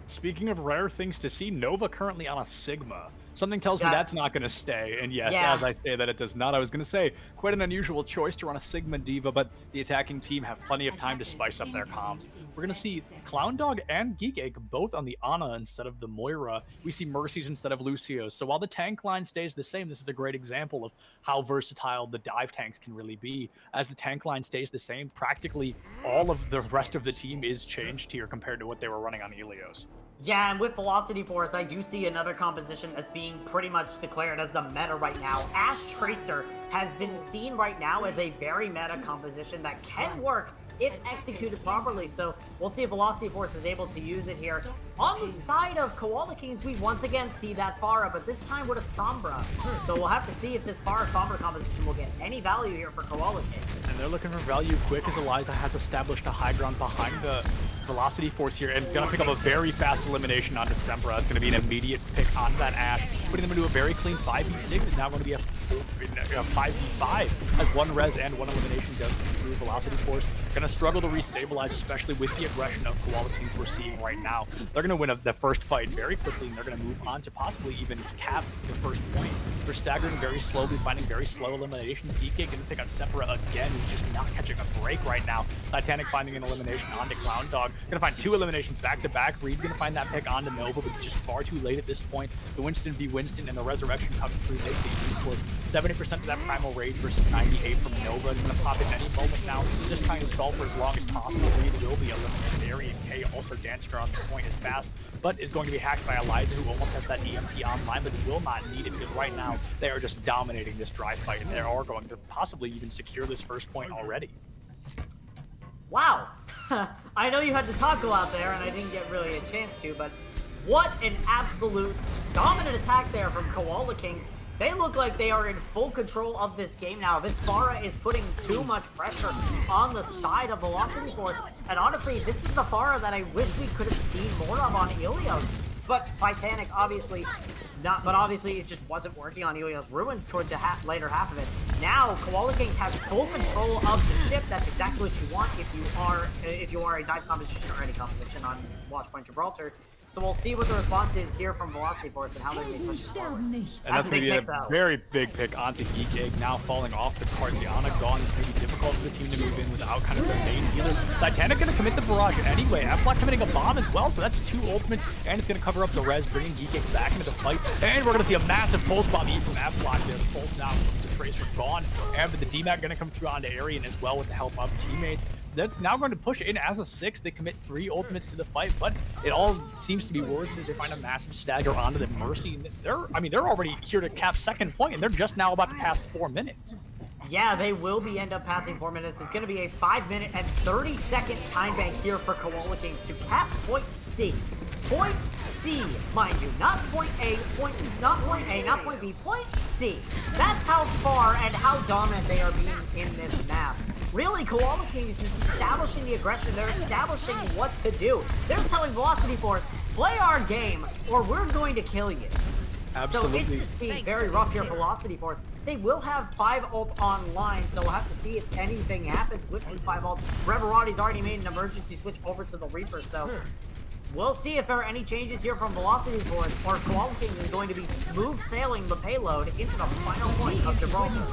speaking of rare things to see, Nova currently on a Sigma. Something tells me that's not going to stay. And yes, as I say that it does not, I was going to say quite an unusual choice to run a Sigma Diva, but the attacking team have plenty of time to spice up their comms. We're going to see Clown Dog and Geek Egg both on the Ana instead of the Moira. We see Mercy's instead of Lucio's. So while the tank line stays the same, this is a great example of how versatile the dive tanks can really be. As the tank line stays the same, practically all of the rest of the team is changed here compared to what they were running on Helios. Yeah, and with Velocity Force, I do see another composition that's being pretty much declared as the meta right now. Ash Tracer has been seen right now as a very meta composition that can work if executed properly. So we'll see if Velocity Force is able to use it here. On the side of Koala Kings, we once again see that Pharah, but this time with a Sombra. So we'll have to see if this Pharah Sombra composition will get any value here for Koala Kings. And they're looking for value quick as Eliza has established a high ground behind the Velocity Force here and going to pick up a very fast elimination on Decembra. It's going to be an immediate pick on that Ash, putting them into a very clean 5v6. It's now going to be a 5v5 as one res and one elimination goes through Velocity Force. Going to struggle to restabilize, especially with the aggression of Koala Kings we're seeing right now. They're going to win the first fight very quickly, and they're going to move on to possibly even cap the first point. They're staggering very slowly, finding very slow eliminations. DK going to take on Separa again, who's just not catching a break right now. Titanic finding an elimination onto Clown Dog. Going to find two eliminations back-to-back. Reed going to find that pick onto Nova, but it's just far too late at this point. The Winston v. Winston and the Resurrection comes through, makes it useless. 70% of that Primal Rage versus 98 from Nova is going to pop in any moment now. Just trying to stall for as long as possible. Reed will be eliminated. Arian K also dancing around the point as fast, but is going to be hacked by Eliza, who almost has that EMP online, but will not need it because right now they are just dominating this dry fight, and they are going to possibly even secure this first point already. Wow. I know you had the taco out there, and I didn't get really a chance to, but what an absolute dominant attack there from Koala Kings. They look like they are in full control of this game now. This Pharah is putting too much pressure on the side of Velocity Force. And honestly, this is the Pharah that I wish we could have seen more of on Helios. But Titanic, obviously, not. But obviously, it just wasn't working on Helios Ruins towards the later half of it. Now, Koala Kings has full control of the ship. That's exactly what you want if you are a dive composition or any composition on Watchpoint Gibraltar. So we'll see what the response is here from Velocity Force and how they're going to push it forward. And that's going to be a very big pick onto Geek Egg, now falling off the card. The Ana Gone is going to be difficult for the team to move in without kind of their main healer. Titanic going to commit the barrage anyway. Aflac committing a bomb as well, so that's two ultimates, and it's going to cover up the res, bringing Geek Egg back into the fight. And we're going to see a massive pulse bomb E from Aflac there. The pulse now from the Tracer gone, and the DMAC going to come through onto Arian as well with the help of teammates. That's now going to push in as a 6. They commit 3 ultimates to the fight, but it all seems to be worth it as they find a massive stagger onto the Mercy. They're already here to cap second point, and they're just now about to pass 4 minutes. Yeah, they will end up passing 4 minutes. It's going to be a 5-minute and 30-second time bank here for Koala Kings to cap point C. Point C, mind you, not point A, not point B, point C. That's how far and how dominant they are being in this map. Really, Koala Kings is just establishing the aggression. They're establishing what to do. They're telling Velocity Force, play our game, or we're going to kill you. Absolutely. So it's just being very rough here for Velocity Force. They will have 5 ult online, so we'll have to see if anything happens with these 5 ults. Reverati's already made an emergency switch over to the Reaper, so We'll see if there are any changes here from Velocity Force, or Koala King is going to be smooth sailing the payload into the final point of Gibraltar.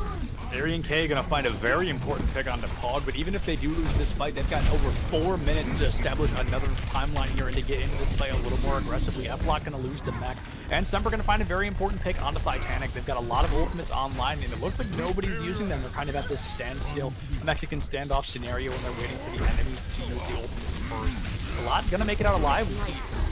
Arian K gonna find a very important pick on the Pog, but even if they do lose this fight, they've got over 4 minutes to establish another timeline here and to get into this fight a little more aggressively. F-Lock gonna lose to Mech, and Semper gonna find a very important pick on the Titanic. They've got a lot of ultimates online, and it looks like nobody's using them. They're kind of at this standstill Mexican standoff scenario when they're waiting for the enemies to use the ultimates first. A lot gonna make it out alive.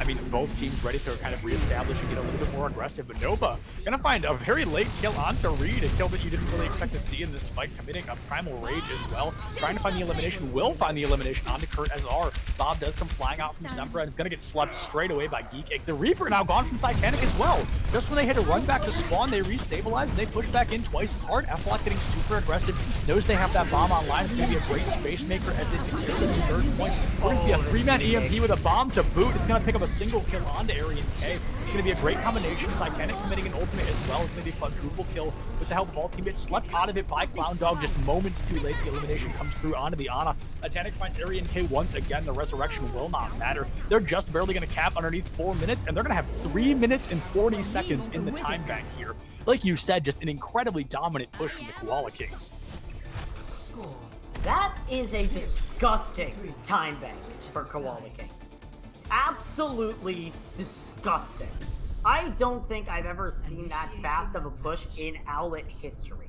I mean, both teams ready to kind of reestablish and get a little bit more aggressive, but Nova gonna find a very late kill onto Reed, a kill that you didn't really expect to see in this fight, committing a Primal Rage as well. Trying to find the elimination, will find the elimination onto Kurt SR. Bob does come flying out from Sempra, and it's gonna get slept straight away by Geek. The Reaper now gone from Titanic as well. Just when they had to run back to spawn, they restabilized, and they push back in twice as hard. F-Lock getting super aggressive, knows they have that bomb online. It's gonna be a great space maker as they secure the third point. We're gonna see a 3-man EMP with a bomb to boot. It's gonna pick up a single kill onto Arian K. It's gonna be a great combination. Titanic committing an ultimate as well. It's gonna be a quadruple kill with the help of all teammates. Slept out of it by Clown Dog just moments too late. The elimination comes through onto the Ana. Titanic finds Arian K once again. The resurrection will not matter. They're just barely gonna cap underneath 4 minutes, and they're gonna have 3 minutes and 40 seconds in the time bank here. Like you said, just an incredibly dominant push from the Koala Kings. That is a disgusting time bank for Koala King. Absolutely disgusting. I don't think I've ever seen that fast of a push in Owlet history.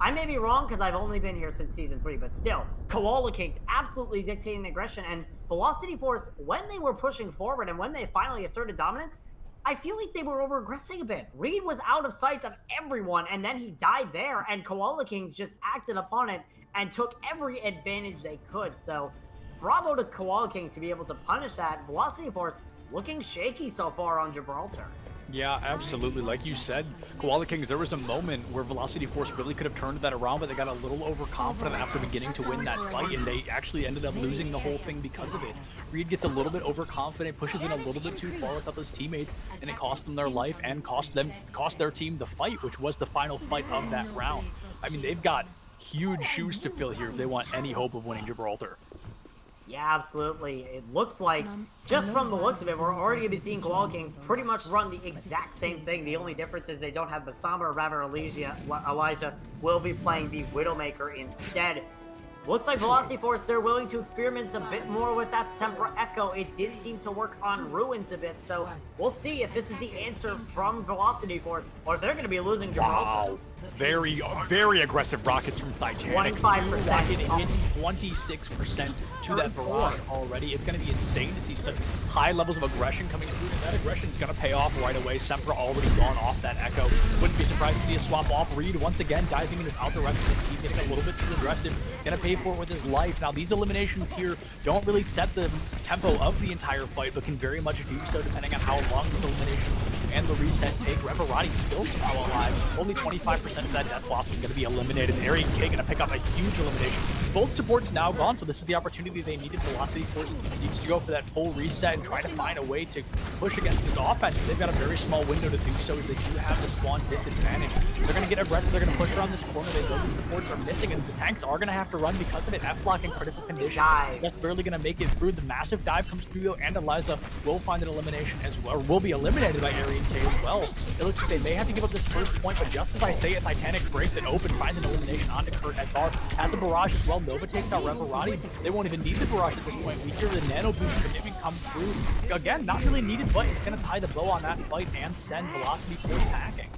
I may be wrong because I've only been here since Season 3, but still, Koala Kings absolutely dictating aggression, and Velocity Force, when they were pushing forward and when they finally asserted dominance, I feel like they were over-aggressing a bit. Reed was out of sight of everyone, and then he died there, and Koala Kings just acted upon it and took every advantage they could. So, bravo to Koala Kings to be able to punish that. Velocity Force looking shaky so far on Gibraltar. Yeah, absolutely. Like you said, Koala Kings, there was a moment where Velocity Force really could have turned that around, but they got a little overconfident after beginning to win that fight, and they actually ended up losing the whole thing because of it. Reed gets a little bit overconfident, pushes in a little bit too far without those teammates, and it cost them their life and cost their team the fight, which was the final fight of that round. I mean, they've got huge shoes to fill here if they want any hope of winning Gibraltar. Yeah, absolutely. It looks like, just from the looks of it, we're already going to be seeing Koala Kings pretty much run the exact same thing. The only difference is they don't have the Sombra, or rather Elijah will be playing the Widowmaker instead. Looks like Velocity Force, they're willing to experiment a bit more with that Sempra Echo. It did seem to work on Ruins a bit, so we'll see if this is the answer from Velocity Force, or if they're going to be losing Gibraltar. Wow. Very, very aggressive rockets from Titanic. 25%. It hits 26% to that barrage already. It's going to be insane to see such high levels of aggression coming through, and that aggression is going to pay off right away. Sempra already gone off that Echo. Wouldn't be surprised to see a swap off. Reed once again diving into out the rest of the team, getting a little bit too aggressive. Going to pay for it with his life. Now, these eliminations here don't really set the tempo of the entire fight, but can very much do so depending on how long this elimination and the reset take. Reverati still somehow alive. Only 25% of that death loss is going to be eliminated. Arian K going to pick up a huge elimination. Both supports now gone, so this is the opportunity they needed. Velocity Force needs to go for that full reset and try to find a way to push against this offense. They've got a very small window to do so, as they do have the spawn disadvantage. They're going to get aggressive. They're going to push around this corner. They know the supports are missing, and the tanks are going to have to run because of it. F-Block in critical condition. That's barely going to make it through. The massive dive comes through, though, and Eliza will find an elimination as well, or will be eliminated by Arian K as well. It looks like they may have to give up this first point, but just as I say it, Titanic breaks it open, finds an elimination onto Kurt SR. Has a barrage as well. Nova takes out Reverati. They won't even need the barrage at this point. We hear the nano boost commitment come through. Again, not really needed, but it's going to tie the bow on that fight and send Velocity Force packing.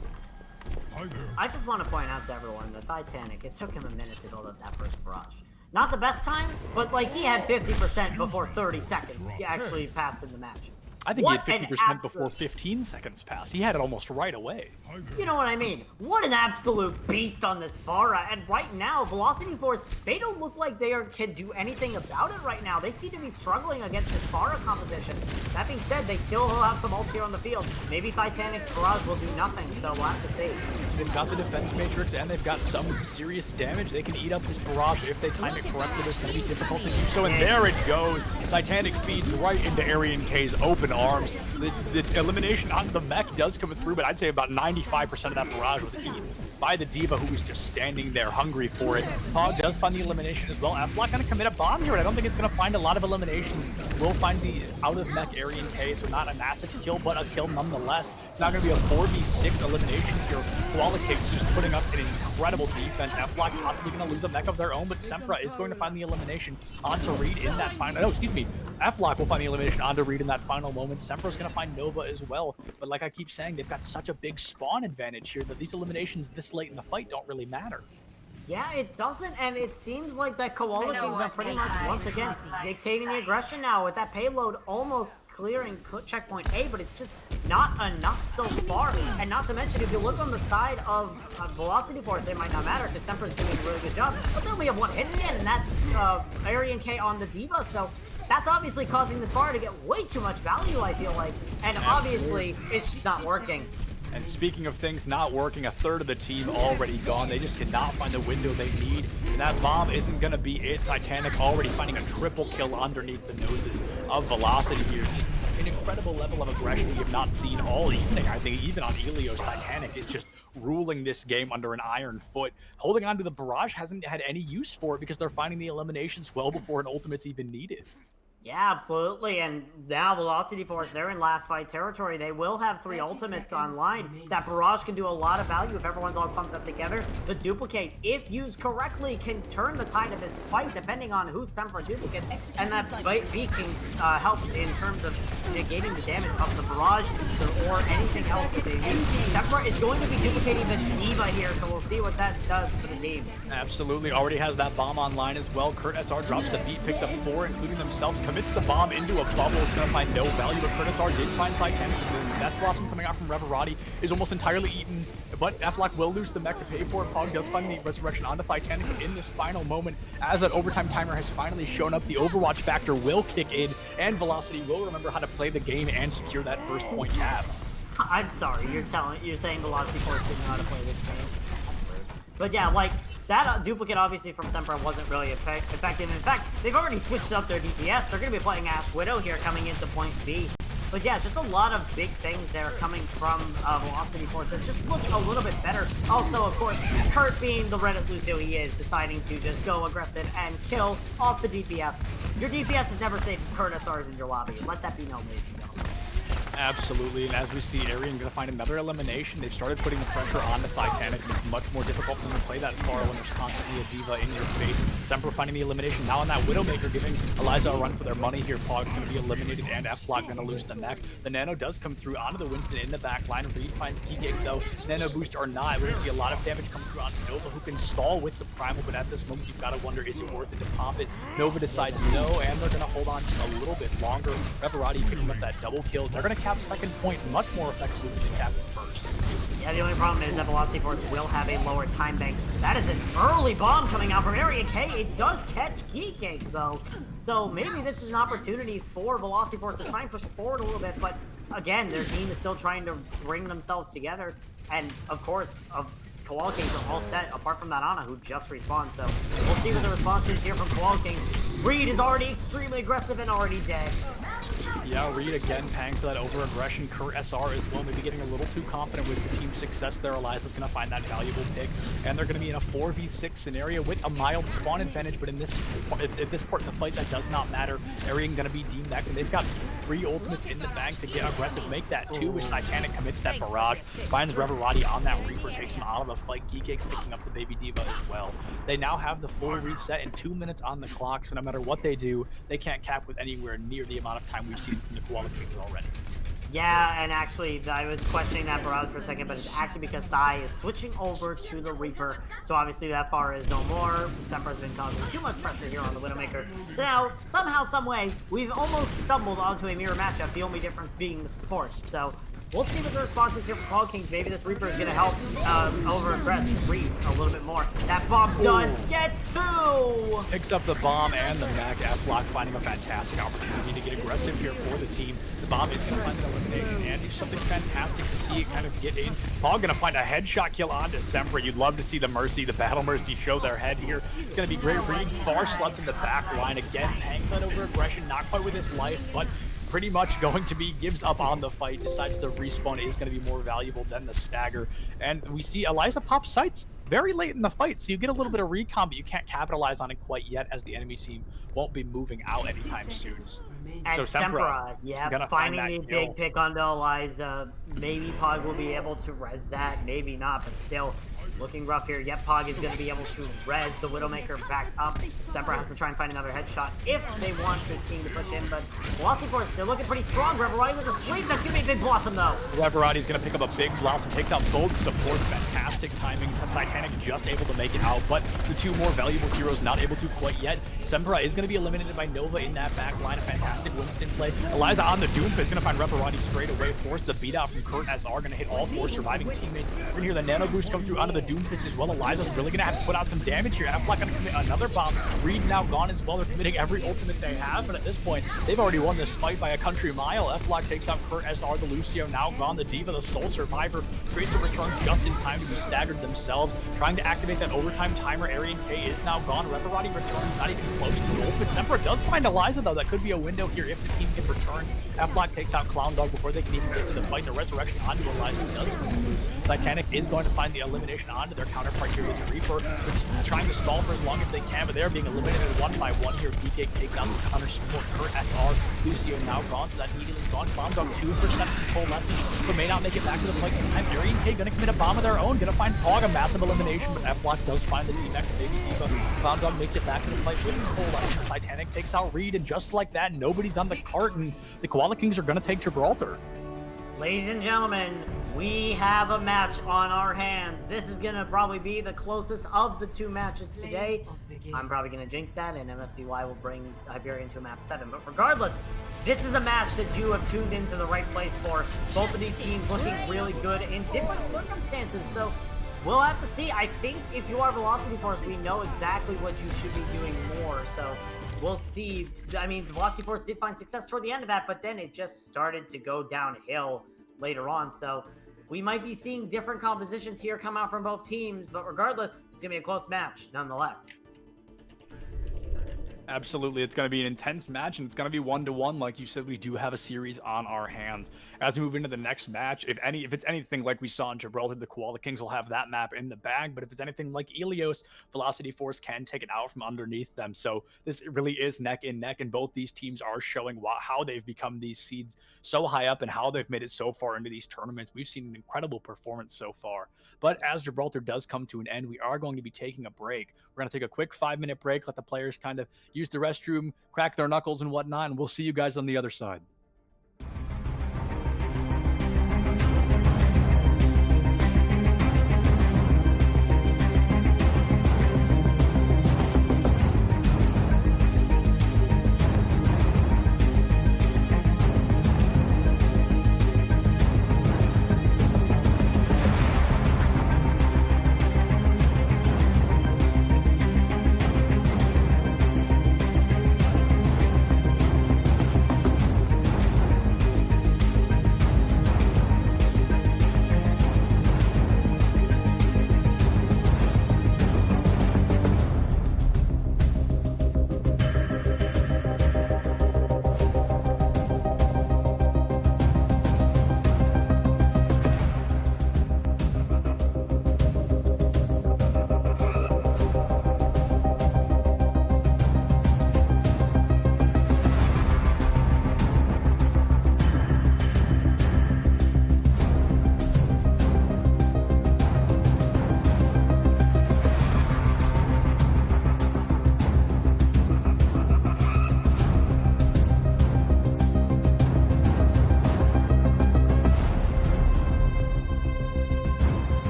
I just want to point out to everyone, the Titanic, it took him a minute to build up that first barrage. Not the best time, but like he had 50% before 30 seconds actually passed in the match. I think he had 50% before 15 seconds passed. He had it almost right away. You know what I mean? What an absolute beast on this Pharah. And right now, Velocity Force, they don't look like they can do anything about it right now. They seem to be struggling against this Pharah composition. That being said, they still will have some ults here on the field. Maybe Titanic's barrage will do nothing, so we'll have to see. They've got the defense matrix, and they've got some serious damage. They can eat up this barrage if they time it correctly. It's going to be difficult to do so, and there it goes. Titanic feeds right into Arian K's open arms. The elimination on the mech does come through, but I'd say about 95% of that barrage was eaten. by the D.Va, who is just standing there hungry for it. Pog does find the elimination as well. F-Block gonna commit a bomb here, and I don't think it's gonna find a lot of eliminations. Will find the out-of-mech Aryan K, so not a massive kill, but a kill nonetheless. Not gonna be a 4v6 elimination here. Koala Kings just putting up an incredible defense. F-Block possibly gonna lose a mech of their own, but Sempra is going to find the elimination onto Reed in that final. No, excuse me. F-Block will find the elimination onto Reed in that final moment. Sempra's gonna find Nova as well. But like I keep saying, they've got such a big spawn advantage here that these eliminations this late in the fight don't really matter. Yeah, it doesn't, and it seems like that Koala Kings are pretty much, once again, dictating the aggression now with that payload almost clearing checkpoint A, but it's just not enough so far. And not to mention, if you look on the side of Velocity Force, it might not matter because Sempra's doing a really good job. But then we have one hit scan, and that's Aryan K on the D.Va, so that's obviously causing this bar to get way too much value, I feel like. And obviously, it's just not working. And speaking of things not working, a third of the team already gone. They just cannot find the window they need. And that bomb isn't going to be it. Titanic already finding a triple kill underneath the noses of Velocity here. An incredible level of aggression we have not seen all evening. I think even on Ilios, Titanic is just ruling this game under an iron foot. Holding on to the barrage hasn't had any use for it because they're finding the eliminations well before an ultimate's even needed. Yeah, absolutely, and now Velocity Force, they're in last fight territory. They will have 3 ultimates online. That barrage can do a lot of value if everyone's all pumped up together. The duplicate, if used correctly, can turn the tide of this fight depending on who Sempra duplicates, and that B can help in terms of negating the damage of the barrage or anything else that they need. Sempra is going to be duplicating the D.Va here, so we'll see what that does for the team. Absolutely, already has that bomb online as well. Kurt SR drops the beat, picks up 4, including themselves. Commits the bomb into a bubble. It's going to find no value, but Curtis R did find Titanic. Death Blossom coming out from Reverati is almost entirely eaten, but F-Lock will lose the mech to pay for it. Pog does find the resurrection onto Titanic, but in this final moment, as that overtime timer has finally shown up, the Overwatch factor will kick in, and Velocity will remember how to play the game and secure that first point tab. I'm sorry, you're saying Velocity Force didn't know how to play this game. But yeah, like, that duplicate obviously from Sempra wasn't really effective. In fact, they've already switched up their DPS. They're going to be playing Ash Widow here coming into point B. But yeah, just a lot of big things there coming from Velocity Force that just look a little bit better. Also, of course, Kurt being the Reddit Lucio he is, deciding to just go aggressive and kill off the DPS. Your DPS is never safe if Kurt SR is in your lobby. Let that be known, ladies and gentlemen. Absolutely, and as we see, Aryan going to find another elimination. They've started putting the pressure on the Titanic. It's much more difficult for them to play that far when there's constantly a D.Va in your face. Sempra finding the elimination now on that Widowmaker, giving Eliza a run for their money here. Pog's going to be eliminated, and F-Block going to lose the mech. The Nano does come through onto the Winston in the back line. Reed finds P-Gig, though. Nano boost or not, we're going to see a lot of damage come through onto Nova, who can stall with the Primal, but at this moment, you've got to wonder, is it worth it to pop it? Nova decides no, and they're going to hold on just a little bit longer. Reverati picking up that double kill. They're going to cap second point much more effectively than cap first. Yeah, the only problem is that Velocity Force will have a lower time bank. That is an early bomb coming out from Aryan K. It does catch Geekcake, though. So maybe this is an opportunity for Velocity Force to try and push forward a little bit, but again, their team is still trying to bring themselves together. And of course, Koala Kings are all set, apart from that Ana, who just respawned. So we'll see what the response is here from Koala Kings. Reed is already extremely aggressive and already dead. Yeah, Reed again paying for that over-aggression. Kurt SR as well, maybe getting a little too confident with the team's success there. Eliza's going to find that valuable pick, and they're going to be in a 4v6 scenario with a mild spawn advantage, but at this part in the fight, that does not matter. Aryan going to be demech, and they've got 3 ultimates in the bank to get aggressive, make that 2, which Titanic commits that barrage, finds Reverati on that Reaper, takes him out of the fight. Geekcake's picking up the baby D.Va as well. They now have the full reset and 2 minutes on the clock, so no matter what they do, they can't cap with anywhere near the amount of time we've seen from the Koala Kings already. Yeah, and actually, I was questioning that barrage for a second, but it's actually because Thai is switching over to the Reaper, so obviously that far is no more. Sempra's been causing too much pressure here on the Widowmaker. So now, somehow, someway, we've almost stumbled onto a mirror matchup, the only difference being the support. So we'll see what the response is here from Koala Kings. Maybe this Reaper is going to help over-aggress Reed a little bit more. That bomb does get 2! Picks up the bomb and the mech. F-Block finding a fantastic opportunity to get aggressive here for the team. The bomb is going to find an elimination and do something fantastic to see it kind of get in. Pog going to find a headshot kill on December. You'd love to see the Mercy, the Battle Mercy show their head here. It's going to be great. Reed far slept in the back line again. Paying that over aggression, not quite with his life, but pretty much going to be gives up on the fight, decides the respawn is going to be more valuable than the stagger. And we see Eliza pop sights very late in the fight, so you get a little bit of recon, but you can't capitalize on it quite yet as the enemy team won't be moving out anytime soon. And So Sempra, yeah, finding the kill. big pick onto Eliza. Maybe Pog will be able to res that, maybe not, but still looking rough here. Yet Pog is going to be able to res the Widowmaker back up. Sempra has to try and find another headshot if they want this team to push in, but Velocity Force, they're looking pretty strong. Reverati with a sweep, that's going to be a big Blossom though. Reverati's going to pick up a big Blossom, takes out both supports. Fantastic timing. Titanic just able to make it out, but the two more valuable heroes not able to quite yet. Sempra is going to be eliminated by Nova in that back line. A fantastic Winston play. Eliza on the Doomfist is going to find Reverati straight away, force the beat out from Kurt SR, going to hit all four surviving teammates. We're going to hear the Nano Boost come through onto the Doomfist as well. Eliza's really going to have to put out some damage here. Affleck going to commit another bomb. Reed now gone as well. They're committing every ultimate they have, but at this point, they've already won this fight by a country mile. Affleck takes out Kurt SR, the Lucio now gone, the Diva, the sole survivor. Tracer returns just in time to be staggered themselves, trying to activate that overtime timer. Arian K is now gone. Reverati returns, not even close to the ult, but Sempra does find Eliza though. That could be a window here if the team can return. Affleck takes out Clown Dog before they can even get to the fight. The resurrection onto Eliza does. Titanic is going to find the elimination onto their counterpart here with Reaper. They're trying to stall for as long as they can, but they're being eliminated one by one here. BK takes out the counter support. Kurt SR, Lucio now gone, so that immediately gone. Clown Dog 2% control left, but may not make it back to the fight in time. Arian K gonna commit a bomb of their own, gonna find Pog, a massive elimination, but F-Block does find the team next Baby Diva. Clown Dog makes it back to the fight with control left. Titanic takes out Reed, and just like that, nobody's on the cart, and the Koala Kings are gonna take Gibraltar. Ladies and gentlemen, we have a match on our hands. This is going to probably be the closest of the two matches today. I'm probably going to jinx that, and MSBY will bring Hyperion to map 7. But regardless, this is a match that you have tuned into the right place for. Both of these teams looking really good in different circumstances, so we'll have to see. I think if you are Velocity Force, we know exactly what you should be doing more, so we'll see. I mean, Velocity Force did find success toward the end of that, but then it just started to go downhill later on, so we might be seeing different compositions here come out from both teams, but regardless, it's gonna be a close match nonetheless. Absolutely, it's going to be an intense match, and it's going to be 1-1. Like you said, we do have a series on our hands. As we move into the next match, if it's anything like we saw in Gibraltar, the Koala Kings will have that map in the bag. But if it's anything like Ilios, Velocity Force can take it out from underneath them. So this really is neck and neck, and both these teams are showing how they've become these seeds so high up and how they've made it so far into these tournaments. We've seen an incredible performance so far. But as Gibraltar does come to an end, we are going to be taking a break. We're going to take a quick 5-minute break, let the players kind of use the restroom, crack their knuckles and whatnot, and we'll see you guys on the other side.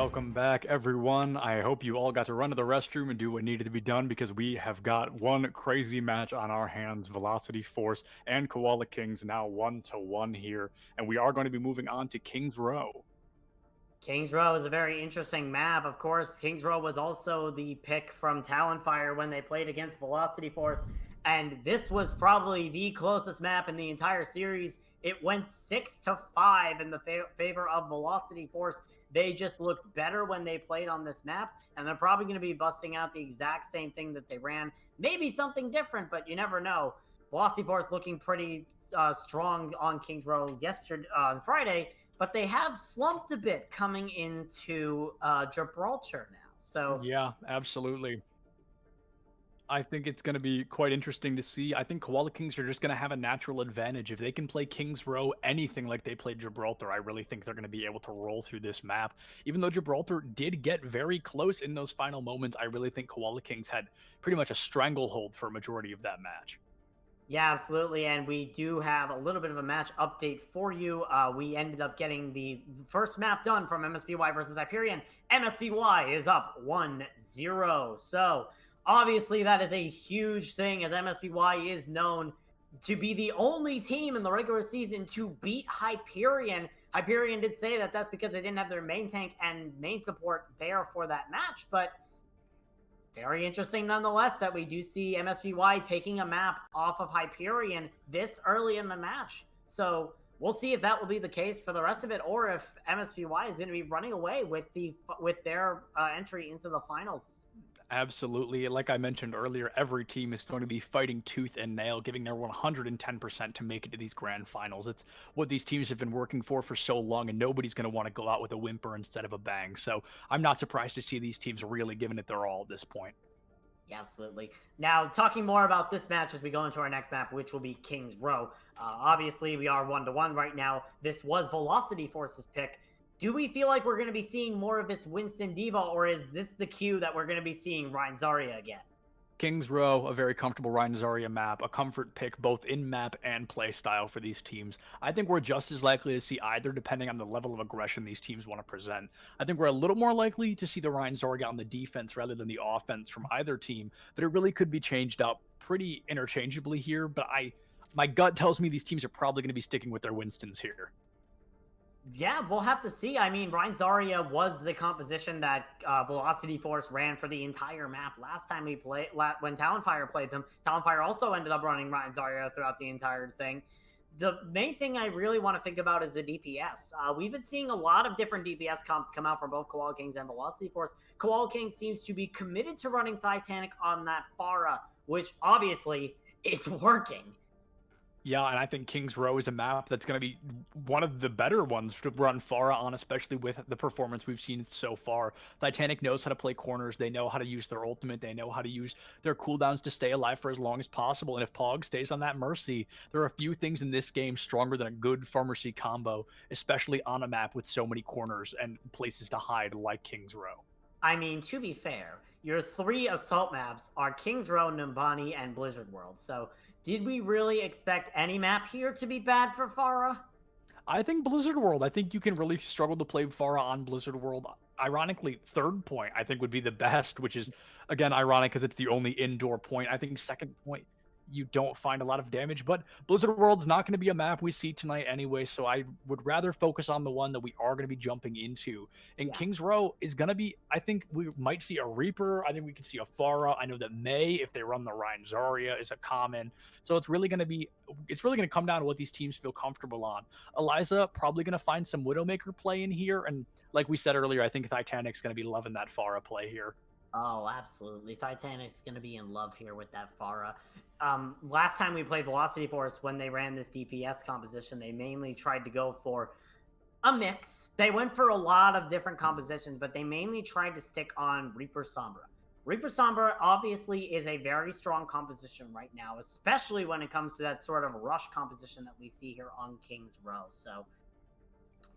Welcome back, everyone. I hope you all got to run to the restroom and do what needed to be done because we have got one crazy match on our hands. Velocity Force and Koala Kings now 1-1 here, and we are going to be moving on to Kings Row. Kings Row is a very interesting map. Of course, Kings Row was also the pick from Talonfire when they played against Velocity Force, and this was probably the closest map in the entire series. It went 6-5 in the favor of Velocity Force. They just looked better when they played on this map, and they're probably going to be busting out the exact same thing that they ran. Maybe something different, but you never know. Velocity Force looking pretty strong on Kings Row yesterday, on Friday, but they have slumped a bit coming into Gibraltar now. So yeah, absolutely. I think it's going to be quite interesting to see. I think Koala Kings are just going to have a natural advantage. If they can play Kings Row anything like they played Gibraltar, I really think they're going to be able to roll through this map. Even though Gibraltar did get very close in those final moments, I really think Koala Kings had pretty much a stranglehold for a majority of that match. yeah, absolutely. And we do have a little bit of a match update for you. We ended up getting the first map done from MSBY versus Hyperion. MSBY is up 1-0. So obviously that is a huge thing, as MSBY is known to be the only team in the regular season to beat Hyperion. Hyperion did say that that's because they didn't have their main tank and main support there for that match, but very interesting nonetheless that we do see MSBY taking a map off of Hyperion this early in the match. So we'll see if that will be the case for the rest of it, or if MSBY is going to be running away with their entry into the finals. Absolutely. Like I mentioned earlier, every team is going to be fighting tooth and nail, giving their 110% to make it to these grand finals. It's what these teams have been working for so long, and nobody's going to want to go out with a whimper instead of a bang. So I'm not surprised to see these teams really giving it their all at this point. Yeah, absolutely. Now, talking more about this match as we go into our next map, which will be Kings Row. Obviously, we are 1-1 right now. This was Velocity Force's pick. Do we feel like we're going to be seeing more of this Winston D.Va, or is this the cue that we're going to be seeing Ryan Zarya again? Kings Row, a very comfortable Ryan Zarya map, a comfort pick both in map and play style for these teams. I think we're just as likely to see either depending on the level of aggression these teams want to present. I think we're a little more likely to see the Ryan Zarya on the defense rather than the offense from either team, but it really could be changed up pretty interchangeably here, but my gut tells me these teams are probably going to be sticking with their Winstons here. Yeah, we'll have to see. I mean, Ryan Zarya was the composition that Velocity Force ran for the entire map last time we played, when Talonfire played them. Talonfire also ended up running Ryan Zarya throughout the entire thing. The main thing I really want to think about is the DPS. We've been seeing a lot of different DPS comps come out from both Koala Kings and Velocity Force. Koala King seems to be committed to running Titanic on that Pharah, which obviously is working. Yeah, and I think Kings Row is a map that's going to be one of the better ones to run Pharah on, especially with the performance we've seen so far. Titanic knows how to play corners. They know how to use their ultimate. They know how to use their cooldowns to stay alive for as long as possible. And if Pog stays on that Mercy, there are a few things in this game stronger than a good Pharmacy combo, especially on a map with so many corners and places to hide like Kings Row. I mean, to be fair, your three assault maps are Kings Row, Numbani, and Blizzard World. So did we really expect any map here to be bad for Pharah? I think Blizzard World. I think you can really struggle to play Pharah on Blizzard World. Ironically, third point I think would be the best, which is, again, ironic because it's the only indoor point. I think second point, you don't find a lot of damage, but Blizzard World's not going to be a map we see tonight anyway, so I would rather focus on the one that we are going to be jumping into. And Kings Row is going to be, I think we might see a Reaper. I think we could see a Pharah. I know that May, if they run the Ryan Zarya, is a common. So it's really going to come down to what these teams feel comfortable on. Eliza probably going to find some Widowmaker play in here, and like we said earlier, I think Titanic's going to be loving that Pharah play here. Oh, absolutely. Titanic's going to be in love here with that Pharah. Last time we played Velocity Force, when they ran this DPS composition, they mainly tried to go for a mix. They went for a lot of different compositions, but they mainly tried to stick on Reaper Sombra. Reaper Sombra obviously is a very strong composition right now, especially when it comes to that sort of rush composition that we see here on Kings Row. So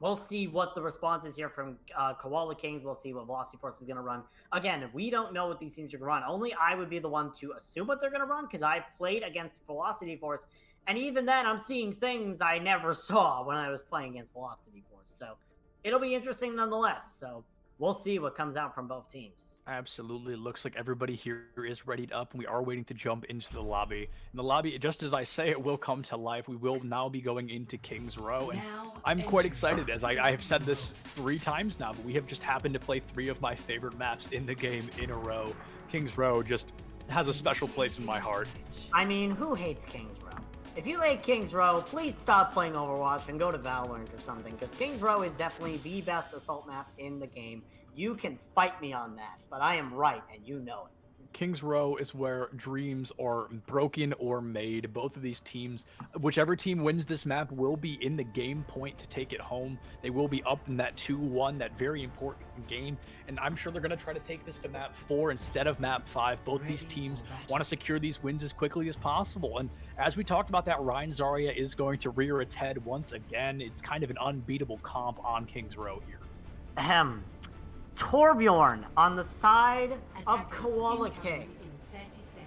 we'll see what the response is here from Koala Kings. We'll see what Velocity Force is going to run. Again, we don't know what these teams are going to run. Only I would be the one to assume what they're going to run, because I played against Velocity Force, and even then I'm seeing things I never saw when I was playing against Velocity Force. So it'll be interesting nonetheless. So we'll see what comes out from both teams. Absolutely. Looks like everybody here is readied up, and we are waiting to jump into the lobby. And the lobby, just as I say, it will come to life. We will now be going into King's Row, and I'm quite excited, as I have said this 3 times now, but we have just happened to play 3 of my favorite maps in the game in a row. King's Row just has a special place in my heart. I mean, who hates King's Row? If you hate King's Row, please stop playing Overwatch and go to Valorant or something, because King's Row is definitely the best assault map in the game. You can fight me on that, but I am right, and you know it. King's Row is where dreams are broken or made. Both of these teams, whichever team wins this map, will be in the game point to take it home. They will be up in that 2-1, that very important game, and I'm sure they're going to try to take this to map 4 instead of map 5. Both these teams want to secure these wins as quickly as possible, and as we talked about, that Ryan Zarya is going to rear its head once again. It's kind of an unbeatable comp on King's Row here. Ahem. Torbjorn on the side of Koala Kings.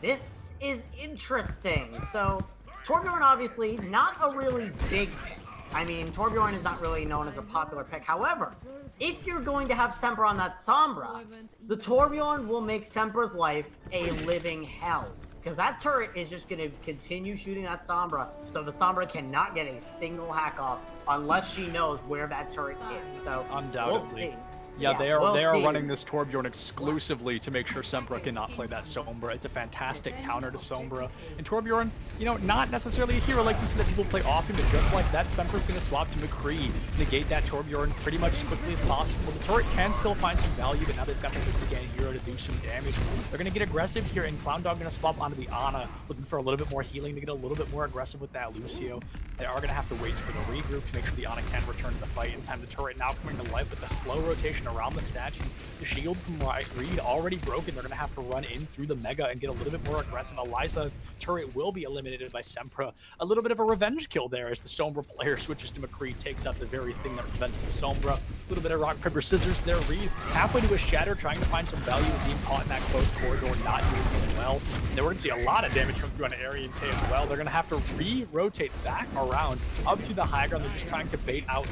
This is interesting. So, Torbjorn obviously not a really big pick. I mean, Torbjorn is not really known as a popular pick. However, if you're going to have Sempra on that Sombra, the Torbjorn will make Sempra's life a living hell. Because that turret is just going to continue shooting that Sombra, so the Sombra cannot get a single hack off unless she knows where that turret is. So, Undoubtedly. we'll see. Yeah, they are see. running this Torbjorn exclusively to make sure Sempra cannot play that Sombra. It's a fantastic counter to Sombra. And Torbjorn, you know, not necessarily a hero like you said that people play often, but just like that, Sempra's going to swap to McCree, negate that Torbjorn pretty much as quickly as possible. The turret can still find some value, but now they've got the big scan hero to do some damage. They're going to get aggressive here, and Clown Dog going to swap onto the Ana, looking for a little bit more healing to get a little bit more aggressive with that Lucio. They are going to have to wait for the regroup to make sure the Ana can return to the fight in time. The turret now coming to life with a slow rotation around the statue. The shield from Reed already broken. They're going to have to run in through the Mega and get a little bit more aggressive. Eliza's turret will be eliminated by Sempra. A little bit of a revenge kill there as the Sombra player switches to McCree, takes out the very thing that prevents the Sombra. A little bit of rock, paper, scissors there. Reed halfway to his Shatter, trying to find some value with being caught in that close corridor, not doing it well. And we're going to see a lot of damage come through on Arian K as well. They're going to have to re-rotate back around up to the high ground. They're just trying to bait out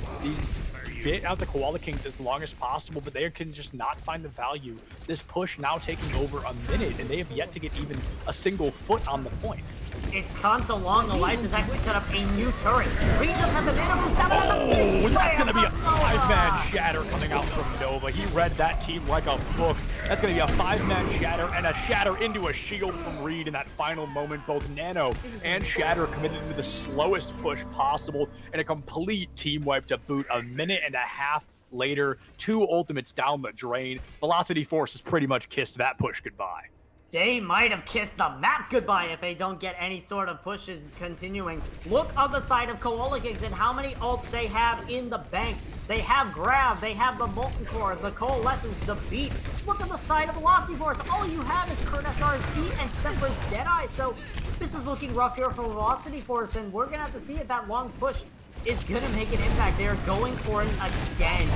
the Koala Kings as long as possible, but they can just not find the value. This push now taking over a minute, and they have yet to get even a single foot on the point. It's console long. Elias has actually set up a new turret. Reed does have an inner boost out of the Oh, that's going to be a 5-man Shatter coming out from Nova. He read that team like a book. That's going to be a 5-man Shatter and a Shatter into a shield from Reed in that final moment. Both Nano and Shatter committed to the slowest push possible and a complete team wipe to boot. A minute and a half later, 2 ultimates down the drain. Velocity Force has pretty much kissed that push goodbye. They might have kissed the map goodbye if they don't get any sort of pushes continuing. Look on the side of Koala Kings and how many ults they have in the bank. They have Grab, they have the Molten Core, the Coalescence, the Beat. Look on the side of Velocity Force. All you have is Kurt SR's Beat and Sempra's Deadeye. So this is looking rough here for Velocity Force, and we're going to have to see if that long push is going to make an impact. They are going for it again.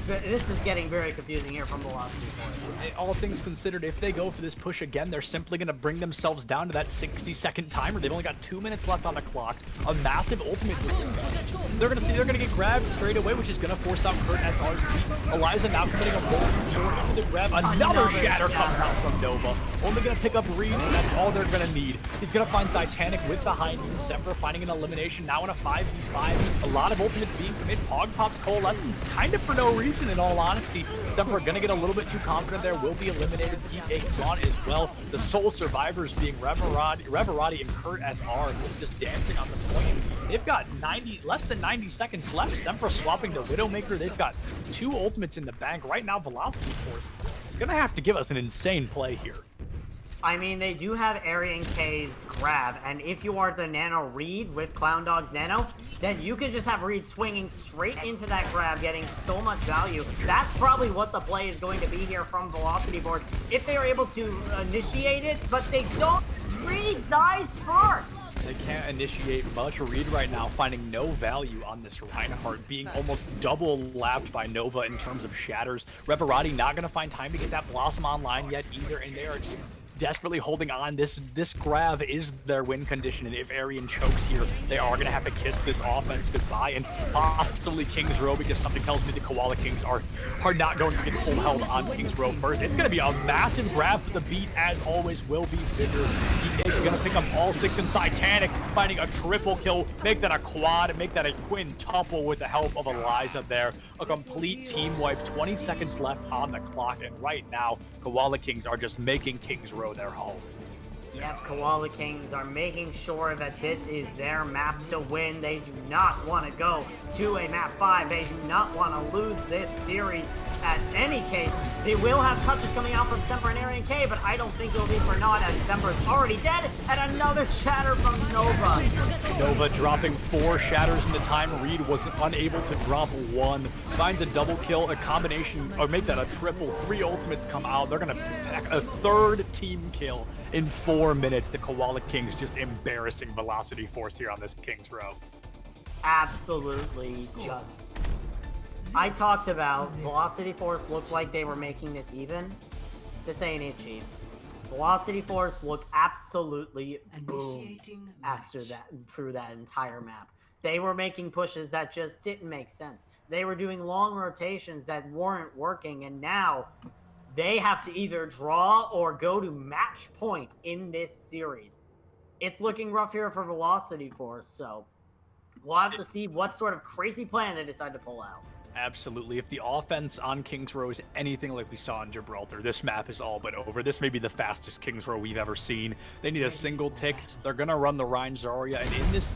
This is getting very confusing here from Velocity Force. All things considered, if they go for this push again, they're simply going to bring themselves down to that 60-second timer. They've only got 2 minutes left on the clock. A massive ultimate. They're going to get grabbed straight away, which is going to force out Kurt SR's beat. Eliza now committing a roll into the grab. Another Shatter comes out from Nova. Only going to pick up Reed, and that's all they're going to need. He's going to find Titanic with the high noon. Sempra finding an elimination now in a 5v5. A lot of ultimates being committed. Pog pops Coalescence kind of for no reason, in all honesty. Sempra going to get a little bit too confident there. Will be eliminated. PK gone as well. The sole survivors being Reverati and Kurt SR just dancing on the point. They've got less than 90 seconds left. Sempra swapping to Widowmaker. They've got 2 ultimates in the bank. Right now, Velocity Force is going to have to give us an insane play here. I mean, they do have Arian K's Grab, and if you are the Nano Reed with Clown Dog's Nano, then you can just have Reed swinging straight into that Grab, getting so much value. That's probably what the play is going to be here from Velocity Force, if they are able to initiate it, but they don't. Reed dies first! They can't initiate much. Reed right now finding no value on this Reinhardt, being almost double lapped by Nova in terms of shatters. Reverati not going to find time to get that Blossom online yet either, and they are desperately holding on. This grab is their win condition, and if Arian chokes here, they are going to have to kiss this offense goodbye, and possibly Kings Row, because something tells me the Koala Kings are not going to get full held on Kings Row first. It's going to be a massive grab for the beat, as always will be bigger. He's going to pick up all 6, and Titanic finding a triple kill, make that a quad, make that a quintuple with the help of Eliza there. A complete team wipe, 20 seconds left on the clock, and right now, Koala Kings are just making Kings Row their home. Yep, Koala Kings are making sure that this is their map to win. They do not want to go to a map 5. They do not want to lose this series at any case. They will have touches coming out from Semper and Arian K, but I don't think it'll be for naught, as Semper is already dead, and another shatter from Nova. Nova dropping 4 shatters in the time. Reed was unable to drop 1. Finds a double kill, a combination, or make that a triple. 3 ultimates come out. They're going to pack a 3rd team kill in 4 minutes. The Koala Kings just embarrassing Velocity Force here on this Kings Row. Absolutely just. I talked about Velocity Force looked like they were making this even. This ain't it, Chief. Velocity Force looked absolutely boom after that, through that entire map. They were making pushes that just didn't make sense. They were doing long rotations that weren't working, and now they have to either draw or go to match point in this series. It's looking rough here for Velocity Force, so we'll have to see what sort of crazy plan they decide to pull out. Absolutely. If the offense on Kings Row is anything like we saw in Gibraltar, this map is all but over. This may be the fastest Kings Row we've ever seen. They need a single tick. They're going to run the Rhine Zarya, and in this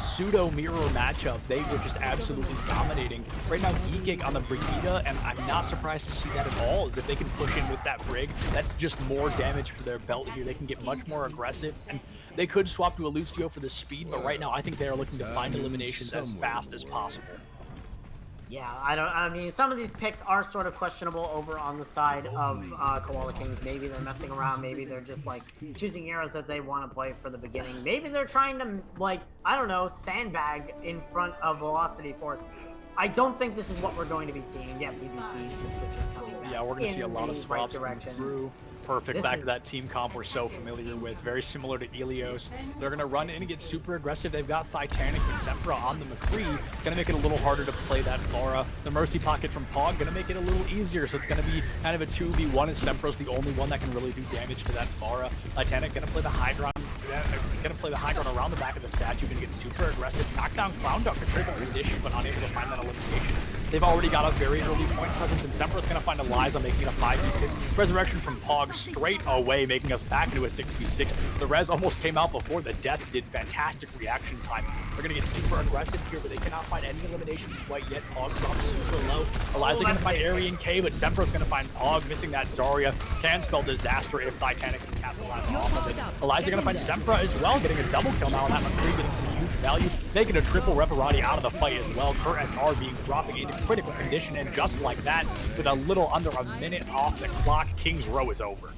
pseudo-mirror matchup, they were just absolutely dominating. Right now, Geekig on the Brigida, and I'm not surprised to see that at all, is if they can push in with that Brig, that's just more damage for their belt here. They can get much more aggressive, and they could swap to a Lucio for the speed, but right now, I think they are looking to find eliminations as fast as possible. Yeah, I mean, some of these picks are sort of questionable over on the side of Koala Kings. Maybe they're messing around. Maybe they're just, like, choosing heroes that they want to play for the beginning. Maybe they're trying to, like, I don't know, sandbag in front of Velocity Force. I don't think this is what we're going to be seeing. Yeah, we do see the switches coming back. Yeah, we're going to see a lot of swaps right through. Perfect, back to that team comp we're so familiar with, very similar to Ilios. They're going to run in and get super aggressive. They've got Titanic and Sempra on the McCree, going to make it a little harder to play that Pharah. The Mercy Pocket from Pog going to make it a little easier, so it's going to be kind of a 2v1, as Sempra's the only one that can really do damage to that Pharah. Titanic going to play the Hydron. Going to play the high ground around the back of the statue, going to get super aggressive, knock down Clown Duck, control the condition, but unable to find that elimination. They've already got a very early point presence, and Sempra's going to find Eliza, making it a 5v6. Resurrection from Pog straight away, making us back into a 6v6. The res almost came out before the death did. Fantastic reaction time. They're going to get super aggressive here, but they cannot find any eliminations quite yet. Pog drops super low. Eliza going to find Arian K, but Sempra's going to find Pog, missing that Zarya. Can spell disaster if Titanic can capitalize off of it. Eliza going to find Sempra as well, getting a double kill now on that McCree, getting some huge value, making a triple Reparati out of the fight as well. Kurt SR being dropping into critical condition, and just like that, with a little under a minute off the clock, Kings Row is over.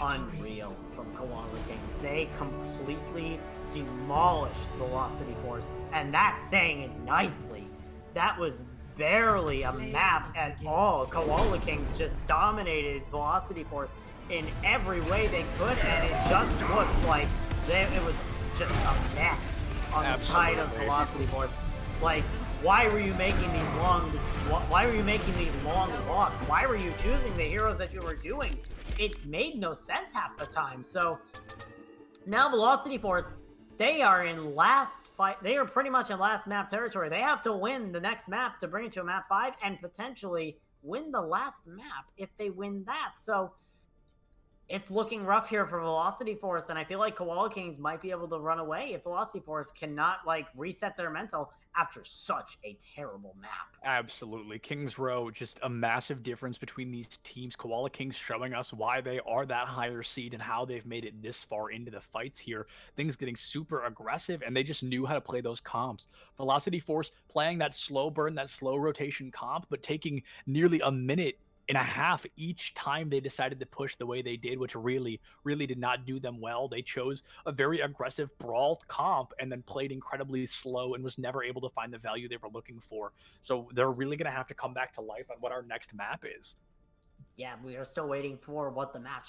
Unreal from Koala Kings. They completely demolished Velocity Force, and that's saying it nicely. That was barely a map at all. Koala Kings just dominated Velocity Force in every way they could, and it just looked like it was just a mess on the side of Velocity Force. Like, why were you making these long? Why were you making these long walks? Why were you choosing the heroes that you were doing? It made no sense half the time. So now Velocity Force, they are in last fight. They are pretty much in last map territory. They have to win the next map to bring it to a map 5 and potentially win the last map if they win that. So it's looking rough here for Velocity Force, and I feel like Koala Kings might be able to run away if Velocity Force cannot, like, reset their mental after such a terrible map. Absolutely. Kings Row, just a massive difference between these teams. Koala Kings showing us why they are that higher seed and how they've made it this far into the fights here. Things getting super aggressive, and they just knew how to play those comps. Velocity Force playing that slow burn, that slow rotation comp, but taking nearly a minute and a half each time they decided to push the way they did, which really did not do them well. They chose a very aggressive brawl comp and then played incredibly slow and was never able to find the value they were looking for. So they're really going to have to come back to life on what our next map is. Yeah, we are still waiting for what the map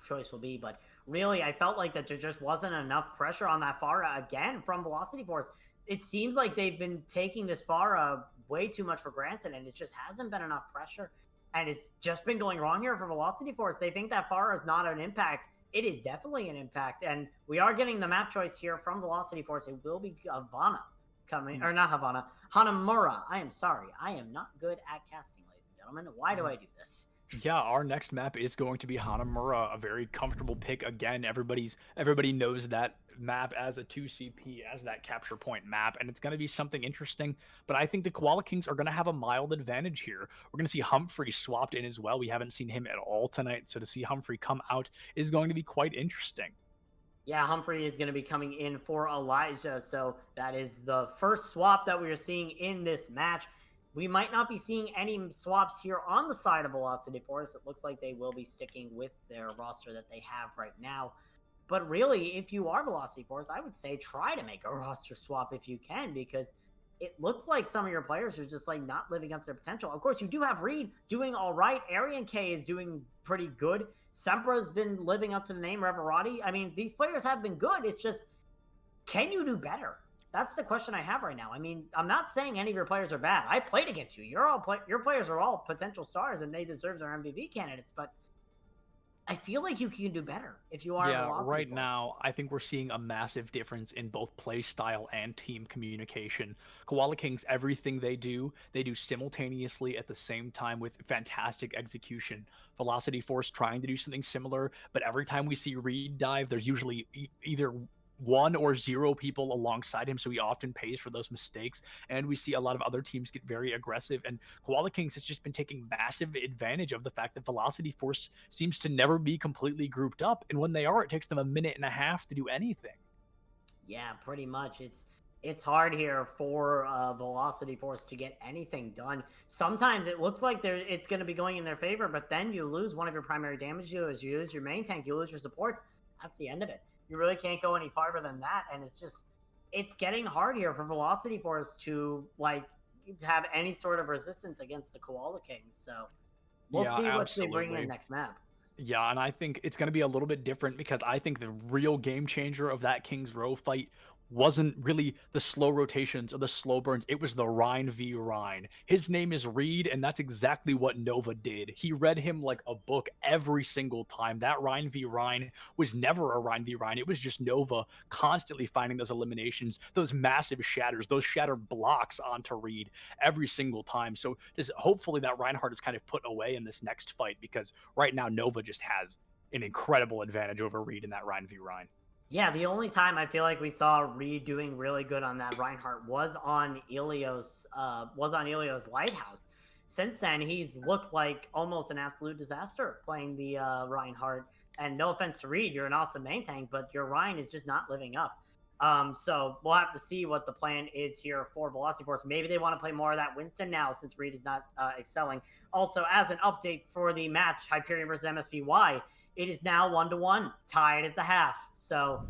choice will be, but really, I felt like that there just wasn't enough pressure on that Pharah again from Velocity Force. It seems like they've been taking this Pharah way too much for granted, and it just hasn't been enough pressure. And it's just been going wrong here for Velocity Force. They think that Pharah is not an impact. It is definitely an impact, and we are getting the map choice here from Velocity Force. It will be Havana coming, or not Havana, Hanamura. I am sorry. I am not good at casting, ladies and gentlemen. Why do I do this? Yeah, our next map is going to be Hanamura, a very comfortable pick. Again, everybody knows that map as a 2CP, as that capture point map, and it's going to be something interesting. But I think the Koala Kings are going to have a mild advantage here. We're going to see Humphrey swapped in as well. We haven't seen him at all tonight, so to see Humphrey come out is going to be quite interesting. Yeah, Humphrey is going to be coming in for Elijah, so that is the first swap that we are seeing in this match. We might not be seeing any swaps here on the side of Velocity Force. It looks like they will be sticking with their roster that they have right now. But really, if you are Velocity Force, I would say try to make a roster swap if you can, because it looks like some of your players are just like not living up to their potential. Of course, you do have Reed doing all right. Arian K is doing pretty good. Sempra's been living up to the name. Reverati. I mean, these players have been good. It's just, can you do better? That's the question I have right now. I mean, I'm not saying any of your players are bad. I played against you. Your players are all potential stars, and they deserve their MVP candidates. But I feel like you can do better if you are. Yeah, right now, I think we're seeing a massive difference in both play style and team communication. Koala Kings, everything they do simultaneously at the same time with fantastic execution. Velocity Force trying to do something similar, but every time we see Reed dive, there's usually either one or zero people alongside him, so he often pays for those mistakes. And we see a lot of other teams get very aggressive, and Koala Kings has just been taking massive advantage of the fact that Velocity Force seems to never be completely grouped up, and when they are, it takes them a minute and a half to do anything. Yeah, pretty much. It's hard here for Velocity Force to get anything done. Sometimes it looks like it's going to be going in their favor, but then you lose one of your primary damage dealers, you lose your main tank, you lose your supports. That's the end of it. You really can't go any farther than that, and it's getting hard here for Velocity Force to like have any sort of resistance against the Koala Kings. So we'll see what they bring in next map. Yeah, and I think it's going to be a little bit different because I think the real game changer of that Kings Row fight wasn't really the slow rotations or the slow burns. It was the Rhine v. Rhine. His name is Reed, and that's exactly what Nova did. He read him like a book every single time. That Rhine v. Rhine was never a Rhine v. Rhine. It was just Nova constantly finding those eliminations, those massive shatters, those shatter blocks onto Reed every single time. So hopefully that Reinhardt is kind of put away in this next fight, because right now Nova just has an incredible advantage over Reed in that Rhine v. Rhine. Yeah, the only time I feel like we saw Reed doing really good on that Reinhardt was on Ilios Lighthouse. Since then, he's looked like almost an absolute disaster playing the Reinhardt. And no offense to Reed, you're an awesome main tank, but your Ryan is just not living up. So we'll have to see what the plan is here for Velocity Force. Maybe they want to play more of that Winston now since Reed is not excelling. Also, as an update for the match, Hyperion versus MSPY, it is now 1-1, tied at the half. So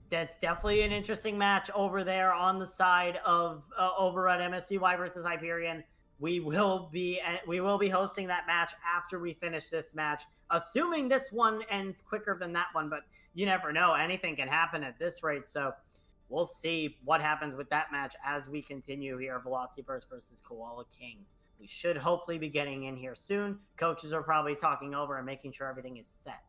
that's definitely an interesting match over there on the side of over at MSPY versus Hyperion. We will be hosting that match after we finish this match, assuming this one ends quicker than that one. But you never know; anything can happen at this rate. So we'll see what happens with that match as we continue here. Velocity Force versus Koala Kings. We should hopefully be getting in here soon. Coaches are probably talking over and making sure everything is set.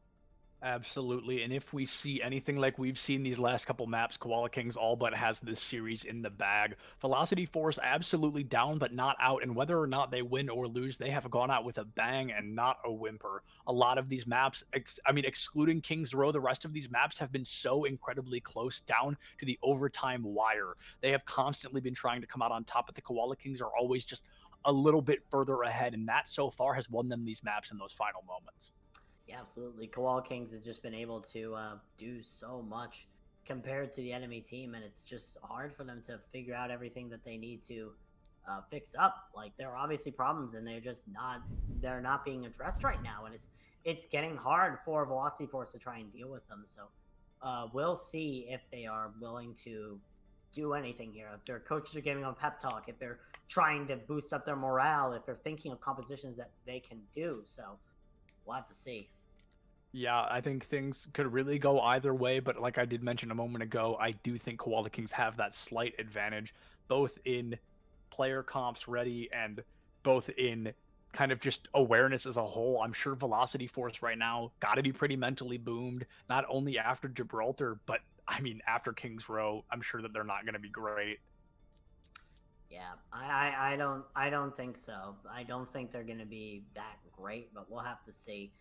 Absolutely, and if we see anything like we've seen these last couple maps, Koala Kings all but has this series in the bag. Velocity Force absolutely down but not out, and whether or not they win or lose, they have gone out with a bang and not a whimper. A lot of these maps, excluding Kings Row, the rest of these maps have been so incredibly close down to the overtime wire. They have constantly been trying to come out on top, but the Koala Kings are always just a little bit further ahead, and that so far has won them these maps in those final moments. Yeah, absolutely. Koala Kings has just been able to do so much compared to the enemy team, and it's just hard for them to figure out everything that they need to fix up. Like, there are obviously problems, and they're not being addressed right now, and it's getting hard for Velocity Force to try and deal with them. So we'll see if they are willing to do anything here. If their coaches are giving them pep talk, if they're trying to boost up their morale, if they're thinking of compositions that they can do. So we'll have to see. Yeah, I think things could really go either way, but like I did mention a moment ago, I do think Koala Kings have that slight advantage, both in player comps ready and both in kind of just awareness as a whole. I'm sure Velocity Force right now got to be pretty mentally boomed, not only after Gibraltar, but I mean after Kings Row. I'm sure that they're not going to be great. Yeah, I don't think so. I don't think they're going to be that great, but we'll have to see.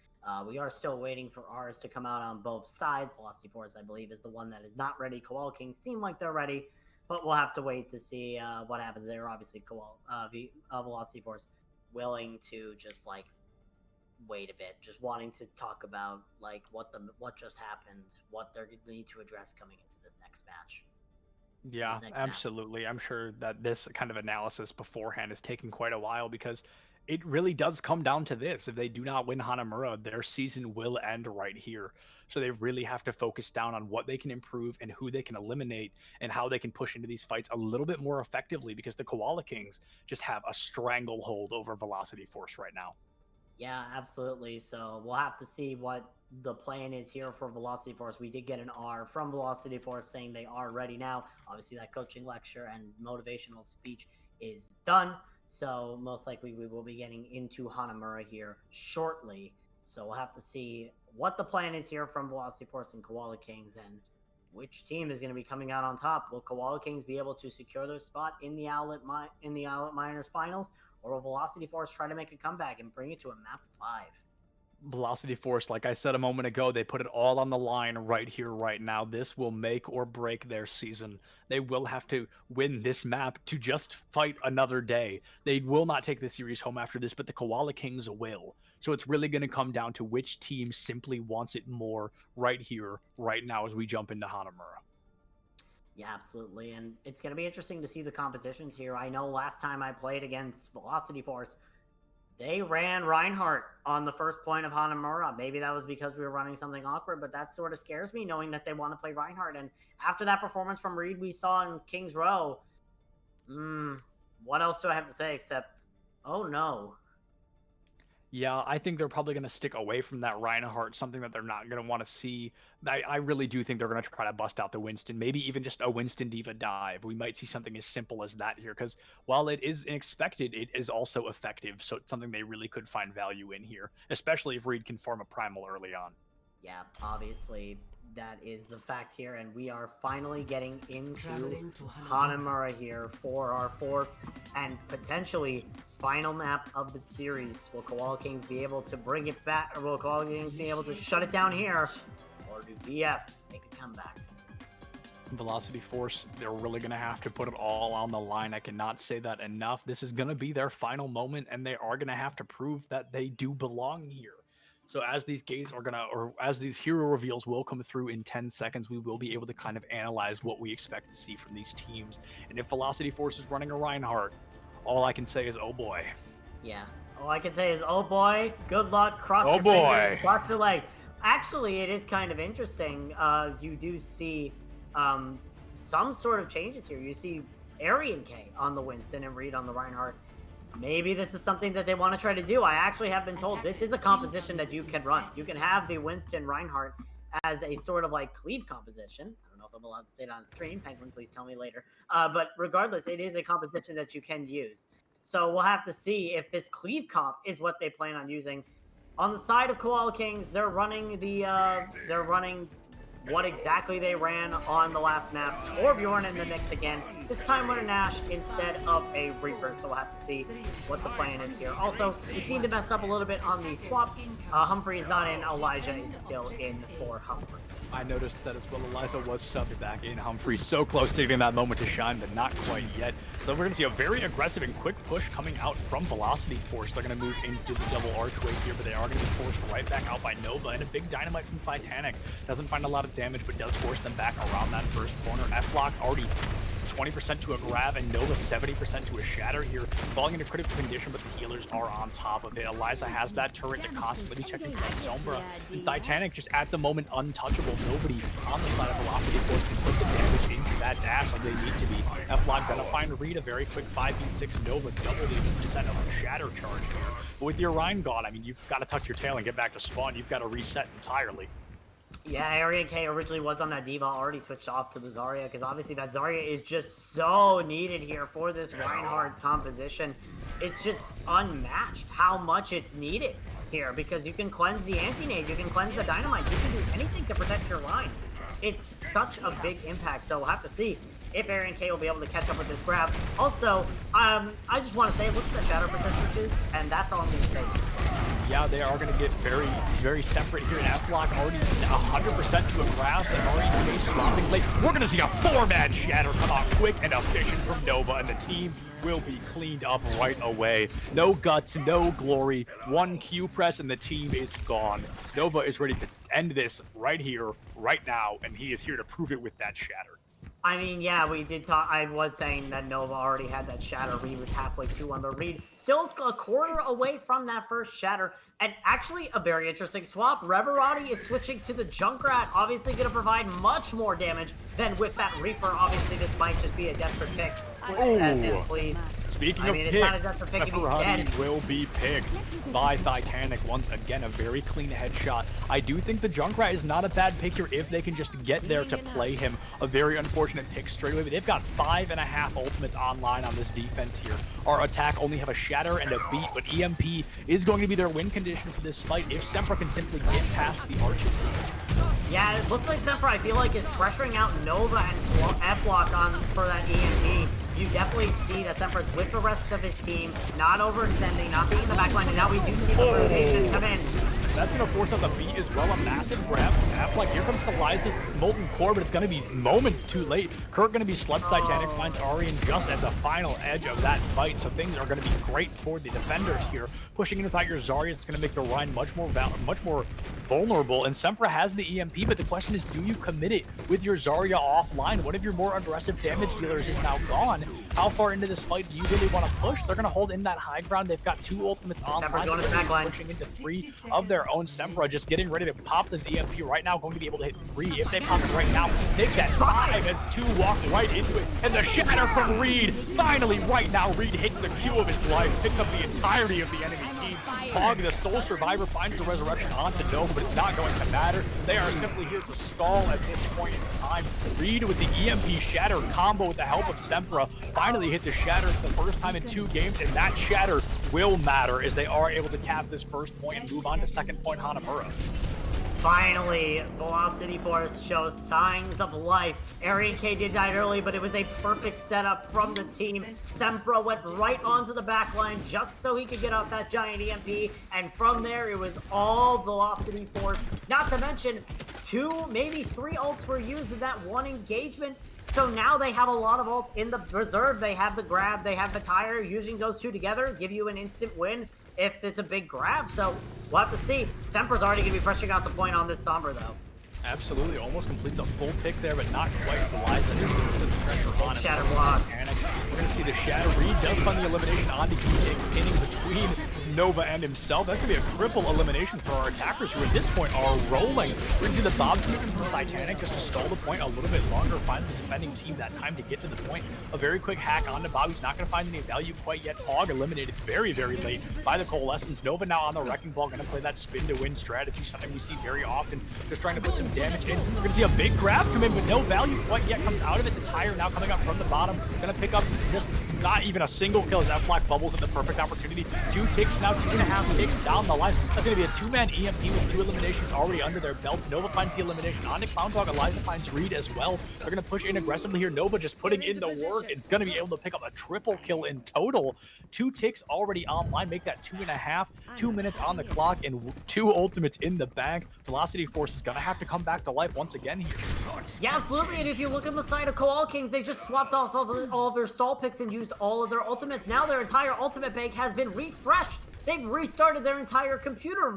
We are still waiting for ours to come out on both sides. Velocity Force, I believe, is the one that is not ready. Koala Kings seem like they're ready, but we'll have to wait to see what happens there. Obviously, Velocity Force willing to just like wait a bit, just wanting to talk about like what just happened, what they're going to need to address coming into this next match. Yeah, absolutely. I'm sure that this kind of analysis beforehand is taking quite a while because it really does come down to this. If they do not win Hanamura, their season will end right here. So they really have to focus down on what they can improve and who they can eliminate and how they can push into these fights a little bit more effectively because the Koala Kings just have a stranglehold over Velocity Force right now. Yeah, absolutely. So we'll have to see what the plan is here for Velocity Force. We did get an R from Velocity Force saying they are ready now. Obviously, that coaching lecture and motivational speech is done. So most likely we will be getting into Hanamura here shortly. So we'll have to see what the plan is here from Velocity Force and Koala Kings and which team is going to be coming out on top. Will Koala Kings be able to secure their spot in the Owlet Miners Finals? Or will Velocity Force try to make a comeback and bring it to a map 5? Velocity Force, like I said a moment ago, they put it all on the line right here, right now. This will make or break their season. They will have to win this map to just fight another day. They will not take the series home after this, but the Koala Kings will. So it's really going to come down to which team simply wants it more right here, right now as we jump into Hanamura. Yeah, absolutely. And it's going to be interesting to see the compositions here. I know last time I played against Velocity Force, they ran Reinhardt on the first point of Hanamura. Maybe that was because we were running something awkward, but that sort of scares me knowing that they want to play Reinhardt. And after that performance from Reed we saw in Kings Row, what else do I have to say except, oh no. Yeah, I think they're probably going to stick away from that Reinhardt, something that they're not going to want to see. I really do think they're going to try to bust out the Winston, maybe even just a Winston Diva dive. We might see something as simple as that here, because while it is expected, it is also effective, so it's something they really could find value in here, especially if Reed can farm a Primal early on. Yeah, obviously that is the fact here, and we are finally getting into Hanamura here for our fourth and potentially final map of the series. Will Koala Kings be able to bring it back, or will Koala Kings be able to shut it down here, or do BF make a comeback? Velocity Force, they're really going to have to put it all on the line. I cannot say that enough. This is going to be their final moment, and they are going to have to prove that they do belong here. So as these gates are gonna, or as these hero reveals will come through in 10 seconds, we will be able to kind of analyze what we expect to see from these teams. And if Velocity Force is running a Reinhardt, all I can say is, oh boy. Yeah, all I can say is, oh boy, good luck, cross your fingers, cross your legs. Actually, it is kind of interesting. You do see some sort of changes here. You see Aryan K on the Winston and Reed on the Reinhardt. Maybe this is something that they want to try to do. I actually have been told this is a composition that you can run. You can have the Winston Reinhardt as a sort of like cleave composition. I don't know if I'm allowed to say it on stream. Penguin, please tell me later. But regardless, it is a composition that you can use. So we'll have to see if this cleave comp is what they plan on using. On the side of Koala Kings, they're running what exactly they ran on the last map. Torbjorn in the mix again. This time with a Nash instead of a Reaper, so we'll have to see what the plan is here. Also, we seem to mess up a little bit on the swaps. Humphrey is not in, Elijah is still in for Humphrey. I noticed that as well. Eliza was subbed back in. Humphrey so close to getting that moment to shine, but not quite yet. So we're going to see a very aggressive and quick push coming out from Velocity Force. They're going to move into the double archway here, but they are going to be forced right back out by Nova, and a big dynamite from Titanic. Doesn't find a lot of damage, but does force them back around that first corner. F-Lock already 20% to a grab, and Nova 70% to a shatter here, falling into critical condition, but the healers are on top of it. Eliza has that turret to constantly be checking for Sombra, and Titanic just at the moment untouchable. Nobody on the side of Velocity Force can put the damage into that that dash like they need to be. F-Lock gonna find Reed a very quick 5v6 Nova, double the reset of a Shatter charge here. But with your Rhine gone, I mean, you've got to tuck your tail and get back to spawn. You've got to reset entirely. Yeah, Arian K originally was on that D.Va, already switched off to the Zarya, because obviously that Zarya is just so needed here for this Reinhardt composition. It's just unmatched how much it's needed here, because you can cleanse the anti-nade, you can cleanse the dynamite, you can do anything to protect your line. It's such a big impact, so we'll have to see if Arian K will be able to catch up with this grab. Also, I just want to say, look at the shatter percentages, and that's all I'm going to say. Yeah, they are going to get very, very separate here. And F-Lock already 100% to a grasp, and already swapping late. We're going to see a 4-man shatter come out quick and efficient from Nova, and the team will be cleaned up right away. No guts, no glory. One Q press, and the team is gone. Nova is ready to end this right here, right now, and he is here to prove it with that shatter. I mean, yeah, we did talk. I was saying that Nova already had that shatter. Reed was halfway to on the Reed. Still a quarter away from that first shatter. And actually, a very interesting swap. Reverati is switching to the Junkrat. Obviously, going to provide much more damage than with that Reaper. Obviously, this might just be a desperate pick. Please. Speaking of pick, Reverati will be picked by Titanic. Once again, a very clean headshot. I do think the Junkrat is not a bad pick here if they can just get there to play him. A very unfortunate pick straight away, but they've got 5.5 ultimates online on this defense here. Our attack only have a shatter and a beat, but EMP is going to be their win condition for this fight if Sempra can simply get past the archers. Yeah, it looks like Sempra, I feel like, is pressuring out Nova and F-Lock on for that EMP. You definitely see that Sempra's with the rest of his team, not overextending, not being in the backline, and now we do see the rotation come in. That's going to force out the beat as well. A massive grab from F-Lock. Here comes Eliza's Molten Core, but it's going to be moments too late. Kirk going to be slugged. Titanic finds Arian just at the final edge of that fight, so things are going to be great for the defenders here. Pushing in without your Zarya is going to make the Rhine much more vulnerable, and Sempra has the EMP, but the question is, do you commit it with your Zarya offline? One of your more aggressive damage dealers is now gone. How far into this fight do you really want to push? They're going to hold in that high ground. They've got 2 ultimates online. Going to the back line. Pushing into 3 of their own. Sempra just getting ready to pop this EMP right now, going to be able to hit 3. If they pop it right now, make that 5 and 2 walk right into it. And the shatter from Reed. Finally, right now, Reed hits the Q of his life, picks up the entirety of the enemy team. Hog, the sole survivor, finds the resurrection onto Nova, but it's not going to matter. They are simply here to stall at this point in time. Reed with the EMP shatter combo with the help of Sempra finally hit the shatter for the first time in 2 games, and that shatter will matter as they are able to cap this first point and move on to second point Hanamura. Finally, Velocity Force shows signs of life. Arian K did die early, but it was a perfect setup from the team. Sempra went right onto the back line just so he could get off that giant EMP, and from there it was all Velocity Force. Not to mention, 2, maybe 3 ults were used in that one engagement. So now they have a lot of ults in the reserve. They have the grab, they have the tire. Using those 2 together give you an instant win if it's a big grab. So we'll have to see. Sempra's already going to be pressuring out the point on this Sombra, though. Absolutely, almost completes a full tick there, but not quite. Eliza just the pressure on it. Shatter block. We're going to see the Shatter. Reed does find the elimination on the Q-Tick, pinning between Nova and himself. That's going to be a triple elimination for our attackers, who at this point are rolling. We're going to see the Bob moving from Titanic just to stall the point a little bit longer, find the defending team that time to get to the point. A very quick hack onto Bob. He's not going to find any value quite yet. Hog eliminated very, very late by the Coalescence. Nova now on the Wrecking Ball, going to play that spin-to-win strategy, something we see very often, just trying to put some damage in. We're going to see a big grab come in, but no value quite yet comes out of it. The tire now coming up from the bottom, going to pick up just not even a single kill as F-Lock bubbles at the perfect opportunity. 2 ticks now, 2.5 ticks down the line. That's going to be a 2-man EMP with 2 eliminations already under their belt. Nova finds the elimination onto Clown Dog. Eliza finds Reed as well. They're going to push in aggressively here. Nova just putting in the work. It's going to be able to pick up a triple kill in total. 2 ticks already online, make that 2.5. 2 minutes on the clock and 2 ultimates in the bag. Velocity Force is going to have to come back to life once again here. Yeah, absolutely. And if you look on the side of Koala Kings, they just swapped off all of their stall picks and used all of their ultimates. Now their entire ultimate bank has been refreshed. They've restarted their entire computer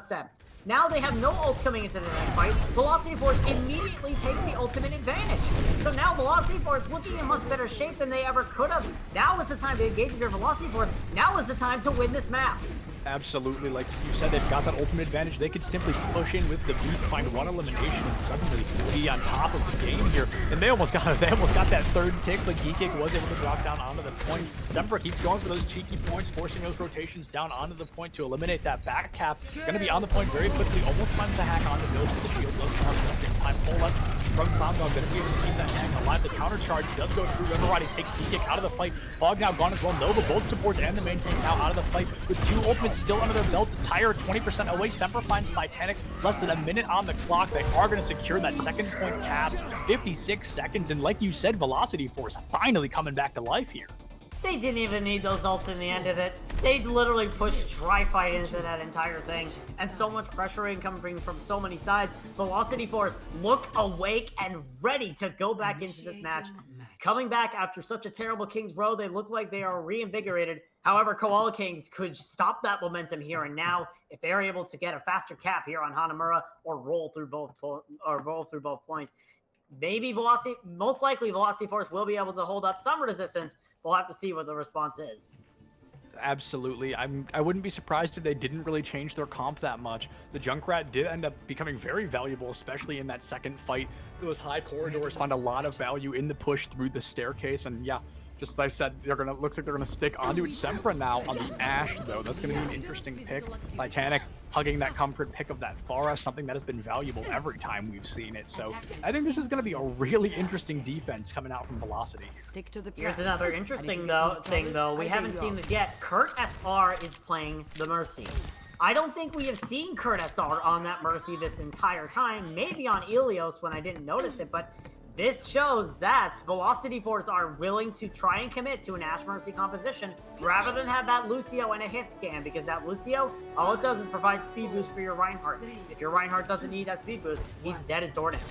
set. Now they have no ults coming into the next fight. Velocity Force immediately takes the ultimate advantage. So now Velocity Force looking in much better shape than they ever could have. Now is the time to engage with their Velocity Force. Now is the time to win this map. Absolutely, like you said, they've got that ultimate advantage. They could simply push in with the beat, find one elimination, and suddenly be on top of the game here. And they almost got that third tick, but Geekig was able to drop down onto the point. Zembra keeps going for those cheeky points, forcing those rotations down onto the point to eliminate that back cap. Gonna be on the point very quickly, almost finds the hack on the build for the shield. Does come at the same time. Full left from Clowndog, gonna be able to keep that hack alive. The counter charge does go through. Everybody takes Geekig out of the fight. Fog now gone as well. Nova, both supports and the main tank now out of the fight with 2 ultimates still under their belts. Tire 20% away. Semper finds Titanic. Less than a minute on the clock. They are going to secure that second point cap. 56 seconds. And like you said, Velocity Force finally coming back to life here. They didn't even need those ults in the end of it. They literally pushed Tri-Fight into that entire thing. And so much pressure coming from so many sides. Velocity Force look awake and ready to go back into this match. Coming back after such a terrible Kings Row, they look like they are reinvigorated. However, Koala Kings could stop that momentum here and now if they're able to get a faster cap here on Hanamura or roll through both points. Maybe most likely Velocity Force will be able to hold up some resistance. We'll have to see what the response is. Absolutely. I wouldn't be surprised if they didn't really change their comp that much. The Junkrat did end up becoming very valuable, especially in that second fight. Those high corridors found a lot of value in the push through the staircase, and yeah, just as I said, looks like they're gonna stick onto it. Sempra now on the Ashe though. That's gonna be an interesting pick. Titanic hugging that comfort pick of that Pharah, something that has been valuable every time we've seen it. So I think this is gonna be a really interesting defense coming out from Velocity. Here's another interesting thing though. We haven't seen this yet. Kurt SR is playing the Mercy. I don't think we have seen Kurt SR on that Mercy this entire time. Maybe on Ilios when I didn't notice it, but this shows that Velocity Force are willing to try and commit to an Ashe Mercy composition rather than have that Lucio and a hit scan, because that Lucio, all it does is provide speed boost for your Reinhardt. If your Reinhardt doesn't need that speed boost, he's dead as doornails.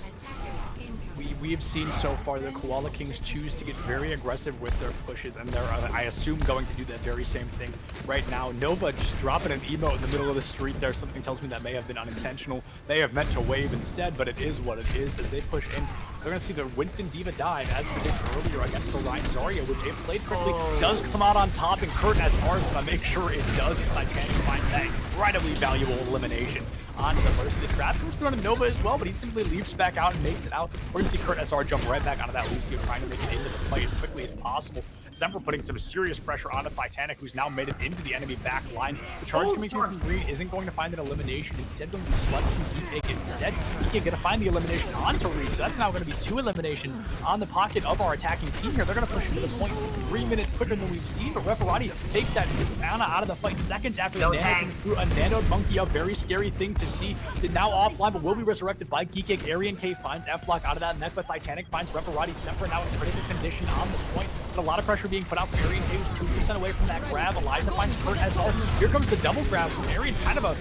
We have seen so far the Koala Kings choose to get very aggressive with their pushes, and they're, I assume, going to do that very same thing right now. Nova just dropping an emote in the middle of the street there. Something tells me that may have been unintentional. They have meant to wave instead, but it is what it is. As they push in, they're going to see the Winston Diva dive, as predicted earlier against the Ryan Zarya, which, if played correctly, does come out on top, and Kurt SR is going to make sure it does. Titanic finds that incredibly valuable elimination onto the Mercy. The trap goes through on Nova as well, but he simply leaps back out and makes it out. We're going to see Kurt SR jump right back onto that Lucio, trying to make it into the fight as quickly as possible. Semper putting some serious pressure onto Titanic, who's now made it into the enemy back line. The charge coming through from Green isn't going to find an elimination. Instead, going to be selected from Geekig. Instead, Geekig going to find the elimination onto Reed. So that's now going to be 2 eliminations on the pocket of our attacking team here. They're going to push into the point 3 minutes quicker than we've seen, but Referati takes that Ana out of the fight seconds after the Nano through a nanoed monkey. A very scary thing to see. Now offline, but will be resurrected by Geekig. Arian K finds F-Block out of that mech, but Titanic finds Referati. Semper now in critical condition on the point. But a lot of pressure being put out from Arian K, who's 2% away from that grab. Eliza finds Kurt SR. Here comes the double grab from Arian. Kind of a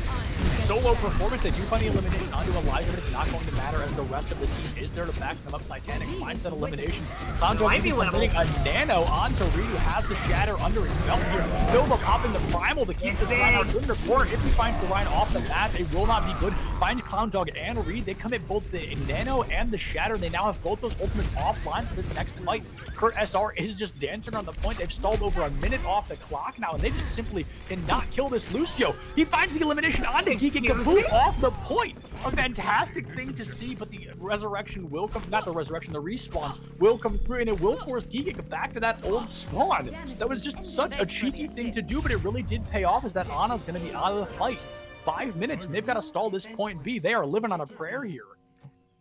solo performance. They do find the elimination onto Eliza, but it's not going to matter as the rest of the team is there to back them up. Titanic finds that elimination. Clown's might be putting a nano onto Reed, who has the shatter under his belt here. Nova popping the primal to keep this Reinhardt in the court. If he finds the Ryan off the bat, they will not be good. Finds Clowndog and Reed. They commit both the nano and the shatter. They now have both those ultimates offline for this next fight. Kurt SR is just dancing on the point. They've stalled over a minute off the clock now, and they just simply cannot kill this Lucio. He finds the elimination onto Geekig, complete off the point. A fantastic thing to see, but the resurrection will come, not the resurrection, the respawn will come through, and it will force Geekig back to that old spawn. That was just such a cheeky thing to do, but it really did pay off, as that Ana's going to be out of the fight. 5 minutes, and they've got to stall this point B. They are living on a prayer here.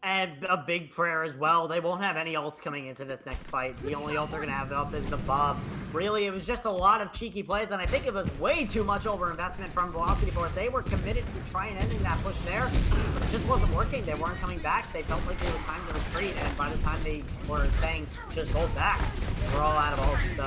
And a big prayer as well. They won't have any ults coming into this next fight. The only ult they're going to have up is the Bob. Really, it was just a lot of cheeky plays, and I think it was way too much overinvestment from Velocity Force. They were committed to try and ending that push there, but it just wasn't working. They weren't coming back. They felt like they were time to retreat, and by the time they were saying, just hold back, we're all out of ults. So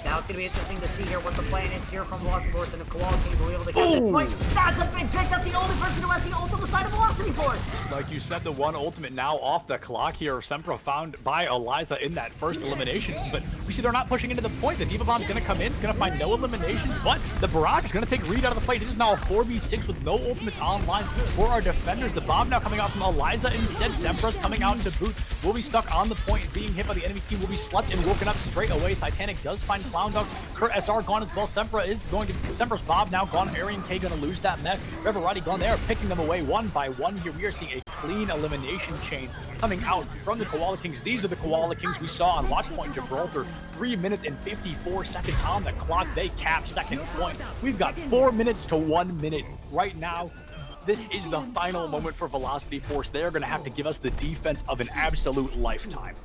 now it's going to be interesting to see here what the plan is here from Velocity Force, and if Koala King will be able to get this point. That's a big pick. That's the only person who has the ult on the side of Velocity Force. Like you said, the one ultimate ultimate now off the clock here. Sempra found by Eliza in that first elimination, but we see they're not pushing into the point. The Diva Bomb's going to come in, it's going to find no elimination, but the Barrage is going to take Reed out of the fight. It is now a 4v6 with no ultimates online for our defenders. The bomb now coming out from Eliza instead. Sempra's coming out to boot. Will be stuck on the point, being hit by the enemy team. Will be slept and woken up straight away. Titanic does find Clown Dog. Kurt SR gone as well. Sempra's Bob now gone. Arian K going to lose that mech. Reverati gone there, picking them away one by one here. We are seeing a clean elimination chain coming out from the Koala Kings. These are the Koala Kings we saw on Watch Point Gibraltar. 3 minutes and 54 seconds on the clock. They cap second point. We've got 4 minutes to 1 minute right now. This is the final moment for Velocity Force. They're going to have to give us the defense of an absolute lifetime.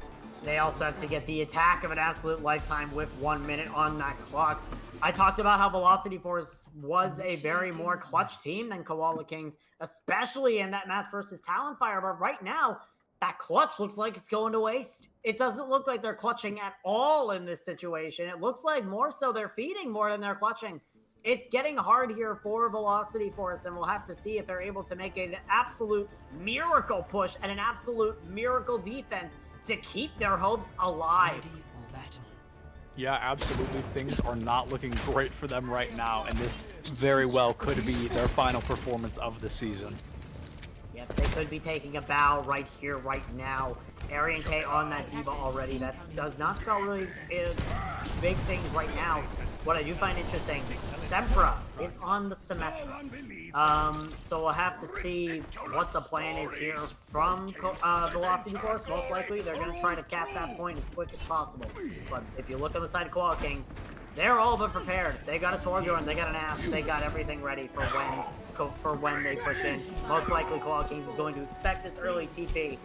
They also have to get the attack of an absolute lifetime with 1 minute on that clock. I talked about how Velocity Force was a very more clutch team than Koala Kings, especially in that match versus Talonfire. But right now, that clutch looks like it's going to waste. It doesn't look like they're clutching at all in this situation. It looks like more so they're feeding more than they're clutching. It's getting hard here for Velocity Force, and we'll have to see if they're able to make an absolute miracle push and an absolute miracle defense to keep their hopes alive. Yeah, absolutely. Things are not looking great for them right now, and this very well could be their final performance of the season. Yep, they could be taking a bow right here, right now. Arian K on that Diva already. That does not spell really big things right now. What I do find interesting, Sempra is on the Symmetra. So we'll have to see what the plan is here from Velocity Force. Most likely, they're going to try to cap that point as quick as possible. But if you look on the side of Koala Kings, they're all but prepared. They got a Torbjorn, they got an Asp, they got everything ready for when they push in. Most likely, Koala Kings is going to expect this early TP.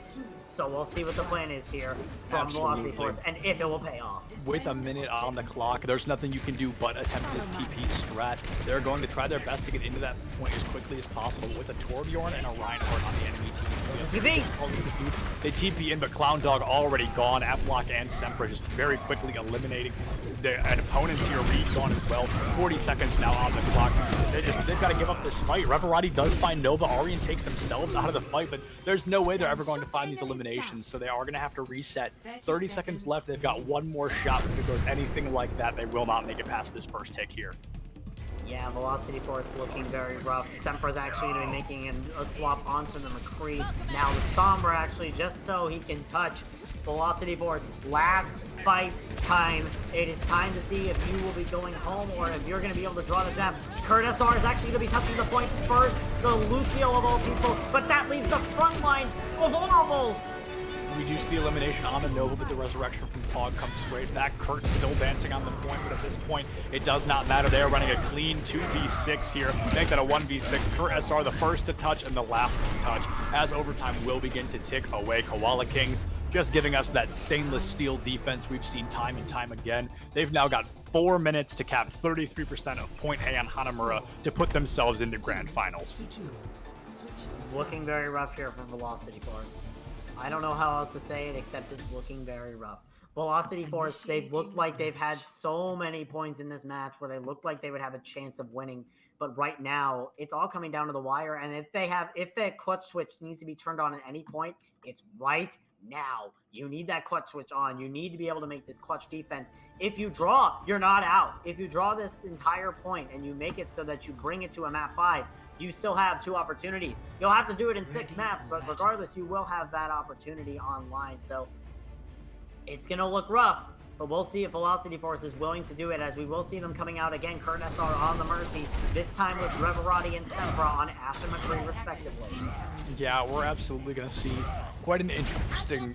So we'll see what the plan is here from Velocity Force and if it will pay off. With a minute on the clock, there's nothing you can do but attempt this TP strat. They're going to try their best to get into that point as quickly as possible with a Torbjorn and a Reinhardt on the enemy team. TP! They TP in, but Clown Dog already gone. F-Lock and Sempra just very quickly eliminating their opponents here. Reed gone as well. 40 seconds now on the clock. They've got to give up this fight. Reverati does find Nova. Arian takes themselves out of the fight, but there's no way they're ever going to find these eliminations, so they are going to have to reset. 30 seconds left. They've got one more shot. If it goes anything like that, they will not make it past this first tick here. Yeah, Velocity Force looking very rough. Sempra's actually going to be making a swap onto the McCree. Now the Sombra actually, just so he can touch Velocity Force. Last fight time. It is time to see if you will be going home or if you're going to be able to draw the jab. Kurt SR is actually going to be touching the point first. The Lucio of all people, but that leaves the front line vulnerable. We do see the elimination on the Nova, but the resurrection from Pog comes straight back. Kurt's still dancing on the point, but at this point, it does not matter. They are running a clean 2v6 here. Make that a 1v6. Kurt SR the first to touch and the last to touch, as overtime will begin to tick away. Koala Kings just giving us that stainless steel defense we've seen time and time again. They've now got 4 minutes to cap 33% of point A on Hanamura to put themselves into grand finals. Looking very rough here for Velocity Force. I don't know how else to say it except it's looking very rough. Velocity Force, they've looked like they've had so many points in this match where they looked like they would have a chance of winning. But right now, it's all coming down to the wire. And if that clutch switch needs to be turned on at any point, it's right now. You need that clutch switch on. You need to be able to make this clutch defense. If you draw, you're not out. If you draw this entire point and you make it so that you bring it to a map 5, you still have 2 opportunities. You'll have to do it in 6 maps, but regardless, you will have that opportunity online. So it's going to look rough, but we'll see if Velocity Force is willing to do it, as we will see them coming out again. Kurt SR on the Mercy, this time with Reverati and Sempra on Ash and McCree, respectively. Yeah, we're absolutely going to see quite an interesting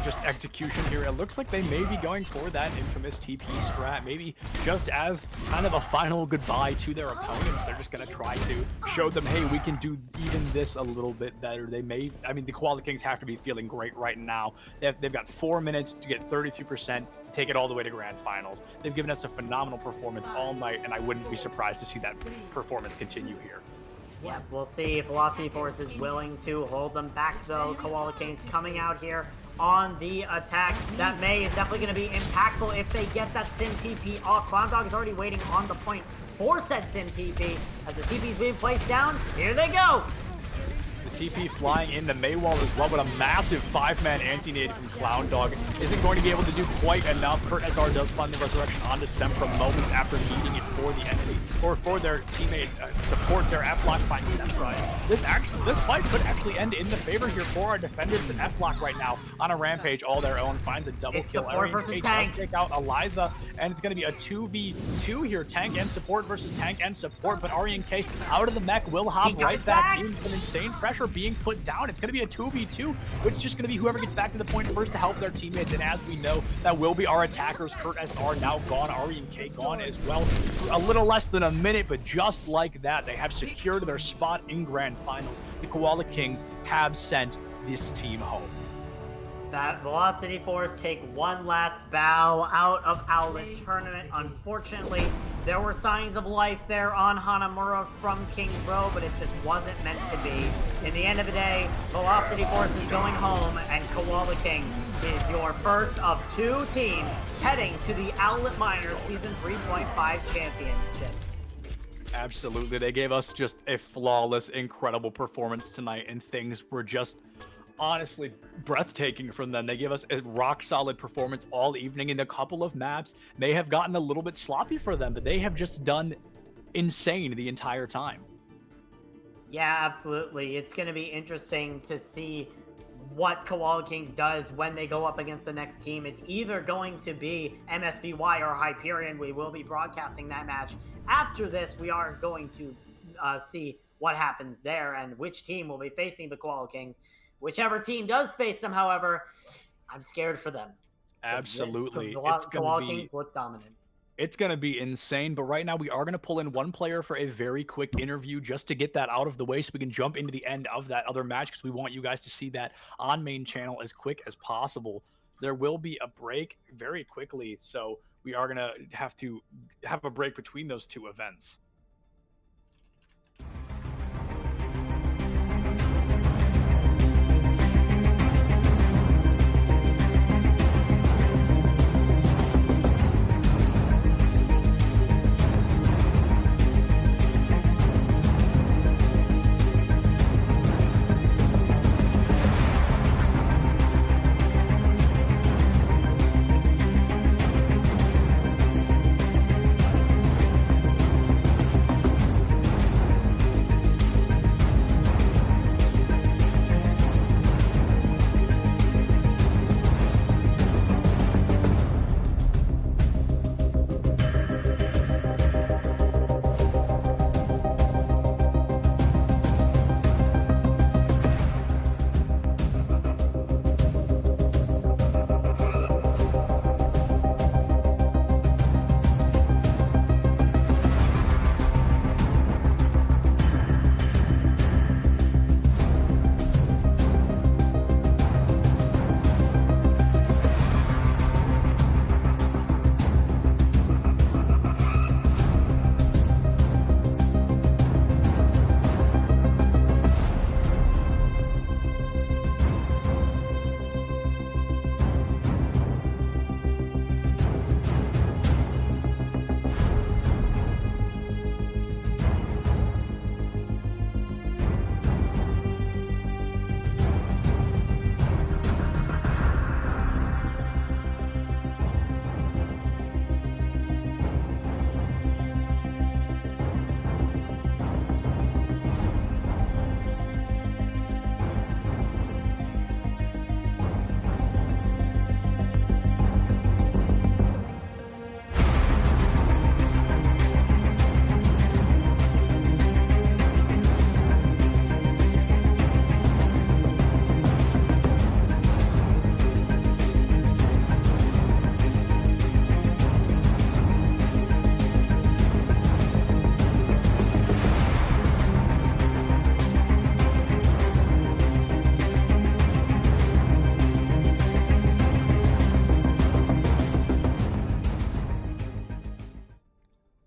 just execution here. It looks like they may be going for that infamous TP strat, maybe just as kind of a final goodbye to their opponents. They're just going to try to show them, hey, we can do even this a little bit better. They may, I mean, the Koala Kings have to be feeling great right now. They've got 4 minutes to get 33%, take it all the way to grand finals. They've given us a phenomenal performance all night, and I wouldn't be surprised to see that performance continue here. Yeah, we'll see if Velocity Force is willing to hold them back, though. Koala Kings coming out here on the attack. That May is definitely going to be impactful if they get that Sim TP off. Clown Dog is already waiting on the point for said Sim TP. As the TP is being placed down, here they go! The TP flying in the Maywall as well, but a massive 5-man anti-nade from Clown Dog isn't going to be able to do quite enough. Kurt SR does find the resurrection onto Sempra moments after needing it for the enemy, or for their teammate support their F-Lock find Sempra. This fight could actually end in the favor here for our defenders. And F-Lock right now on a rampage all their own, finds a double kill. Arian K does take out Eliza, and it's going to be a 2v2 here, tank and support versus tank and support, but Arian K out of the mech will hop right back in. Some insane pressure being put down. It's going to be a 2v2, which is just going to be whoever gets back to the point first to help their teammates, and as we know, that will be our attackers. Kurt SR now gone, Arian K gone as well. A little less than a minute, but just like that, they have secured their spot in Grand Finals. The Koala Kings have sent this team home. That Velocity Force take one last bow out of Owlet tournament. Unfortunately, there were signs of life there on Hanamura from Kings Row, but it just wasn't meant to be. In the end of the day, Velocity Force is going home, and Koala Kings is your first of 2 teams heading to the Owlet Minors Season 3.5 Championships. Absolutely. They gave us just a flawless, incredible performance tonight, and things were just honestly breathtaking from them. They gave us a rock-solid performance all evening. In a couple of maps may have gotten a little bit sloppy for them, but they have just done insane the entire time. Yeah, absolutely. It's going to be interesting to see what Koala Kings does when they go up against the next team. It's either going to be MSBY or Hyperion. We will be broadcasting that match. After this, we are going to see what happens there and which team will be facing the Koala Kings. Whichever team does face them, however, I'm scared for them. Absolutely. The Koala Kings look dominant. It's going to be insane, but right now we are going to pull in one player for a very quick interview just to get that out of the way so we can jump into the end of that other match, because we want you guys to see that on main channel as quick as possible. There will be a break very quickly, so we are going to have a break between those two events.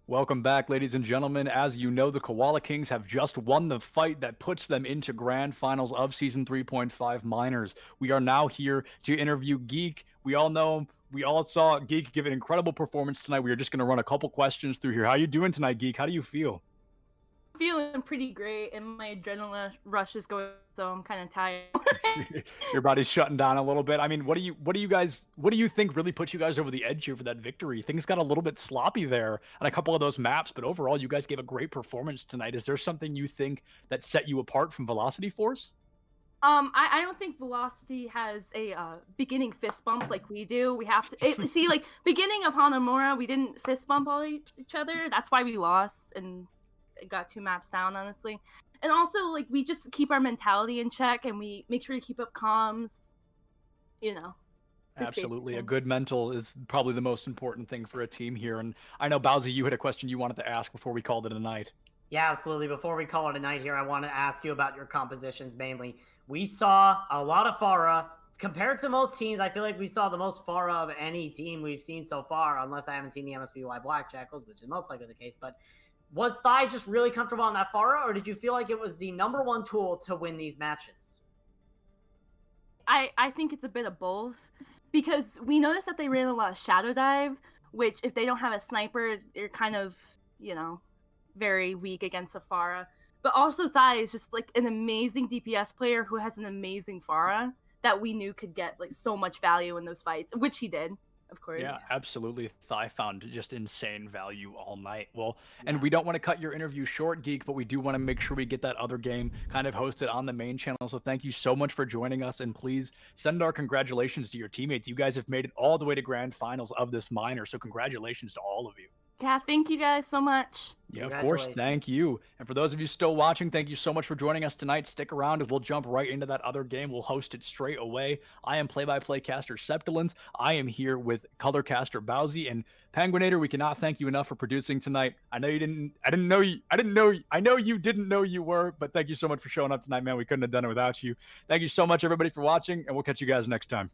Welcome back, ladies and gentlemen. As you know, the Koala Kings have just won the fight that puts them into Grand Finals of Season 3.5 Minors. We are now here to interview Geek. We all know him. We all saw Geek give an incredible performance tonight. We are just going to run a couple questions through here. How you doing tonight, Geek? How do you feel? feeling pretty great, and my adrenaline rush is going, so I'm kind of tired. Your body's shutting down a little bit. I mean, what do you think really put you guys over the edge here for that victory? Things got a little bit sloppy there on a couple of those maps, but overall, you guys gave a great performance tonight. Is there something you think that set you apart from Velocity Force? I don't think Velocity has a beginning fist bump like we do. We have to see, like, beginning of Hanamura, we didn't fist bump all each other. That's why we lost and it got 2 maps down, honestly. And also, like, we just keep our mentality in check and we make sure to keep up comms. You know. Absolutely. A good mental is probably the most important thing for a team here. And I know, Bowsy, you had a question you wanted to ask before we called it a night. Yeah, absolutely. Before we call it a night here, I want to ask you about your compositions mainly. We saw a lot of Pharah. Compared to most teams, I feel like we saw the most Pharah of any team we've seen so far, unless I haven't seen the MSBY Black Jackals, which is most likely the case. But was Thai just really comfortable on that Pharah, or did you feel like it was the #1 tool to win these matches? I think it's a bit of both, because we noticed that they ran a lot of Shadow Dive, which if they don't have a sniper, they're kind of, you know, very weak against a Pharah. But also Thai is just like an amazing DPS player who has an amazing Pharah that we knew could get like so much value in those fights, which he did, of course. Yeah, absolutely. Thai found just insane value all night. Well, and we don't want to cut your interview short, Geek, but we do want to make sure we get that other game kind of hosted on the main channel. So thank you so much for joining us, and please send our congratulations to your teammates. You guys have made it all the way to grand finals of this minor, so congratulations to all of you. Yeah, thank you guys so much. Yeah, of course. Thank you. And for those of you still watching, thank you so much for joining us tonight. Stick around and we'll jump right into that other game. We'll host it straight away. I am play-by-play caster Septilins. I am here with color caster Bowsy and Penguinator. We cannot thank you enough for producing tonight. I know you didn't know you were, but thank you so much for showing up tonight, man. We couldn't have done it without you. Thank you so much, everybody, for watching, and we'll catch you guys next time.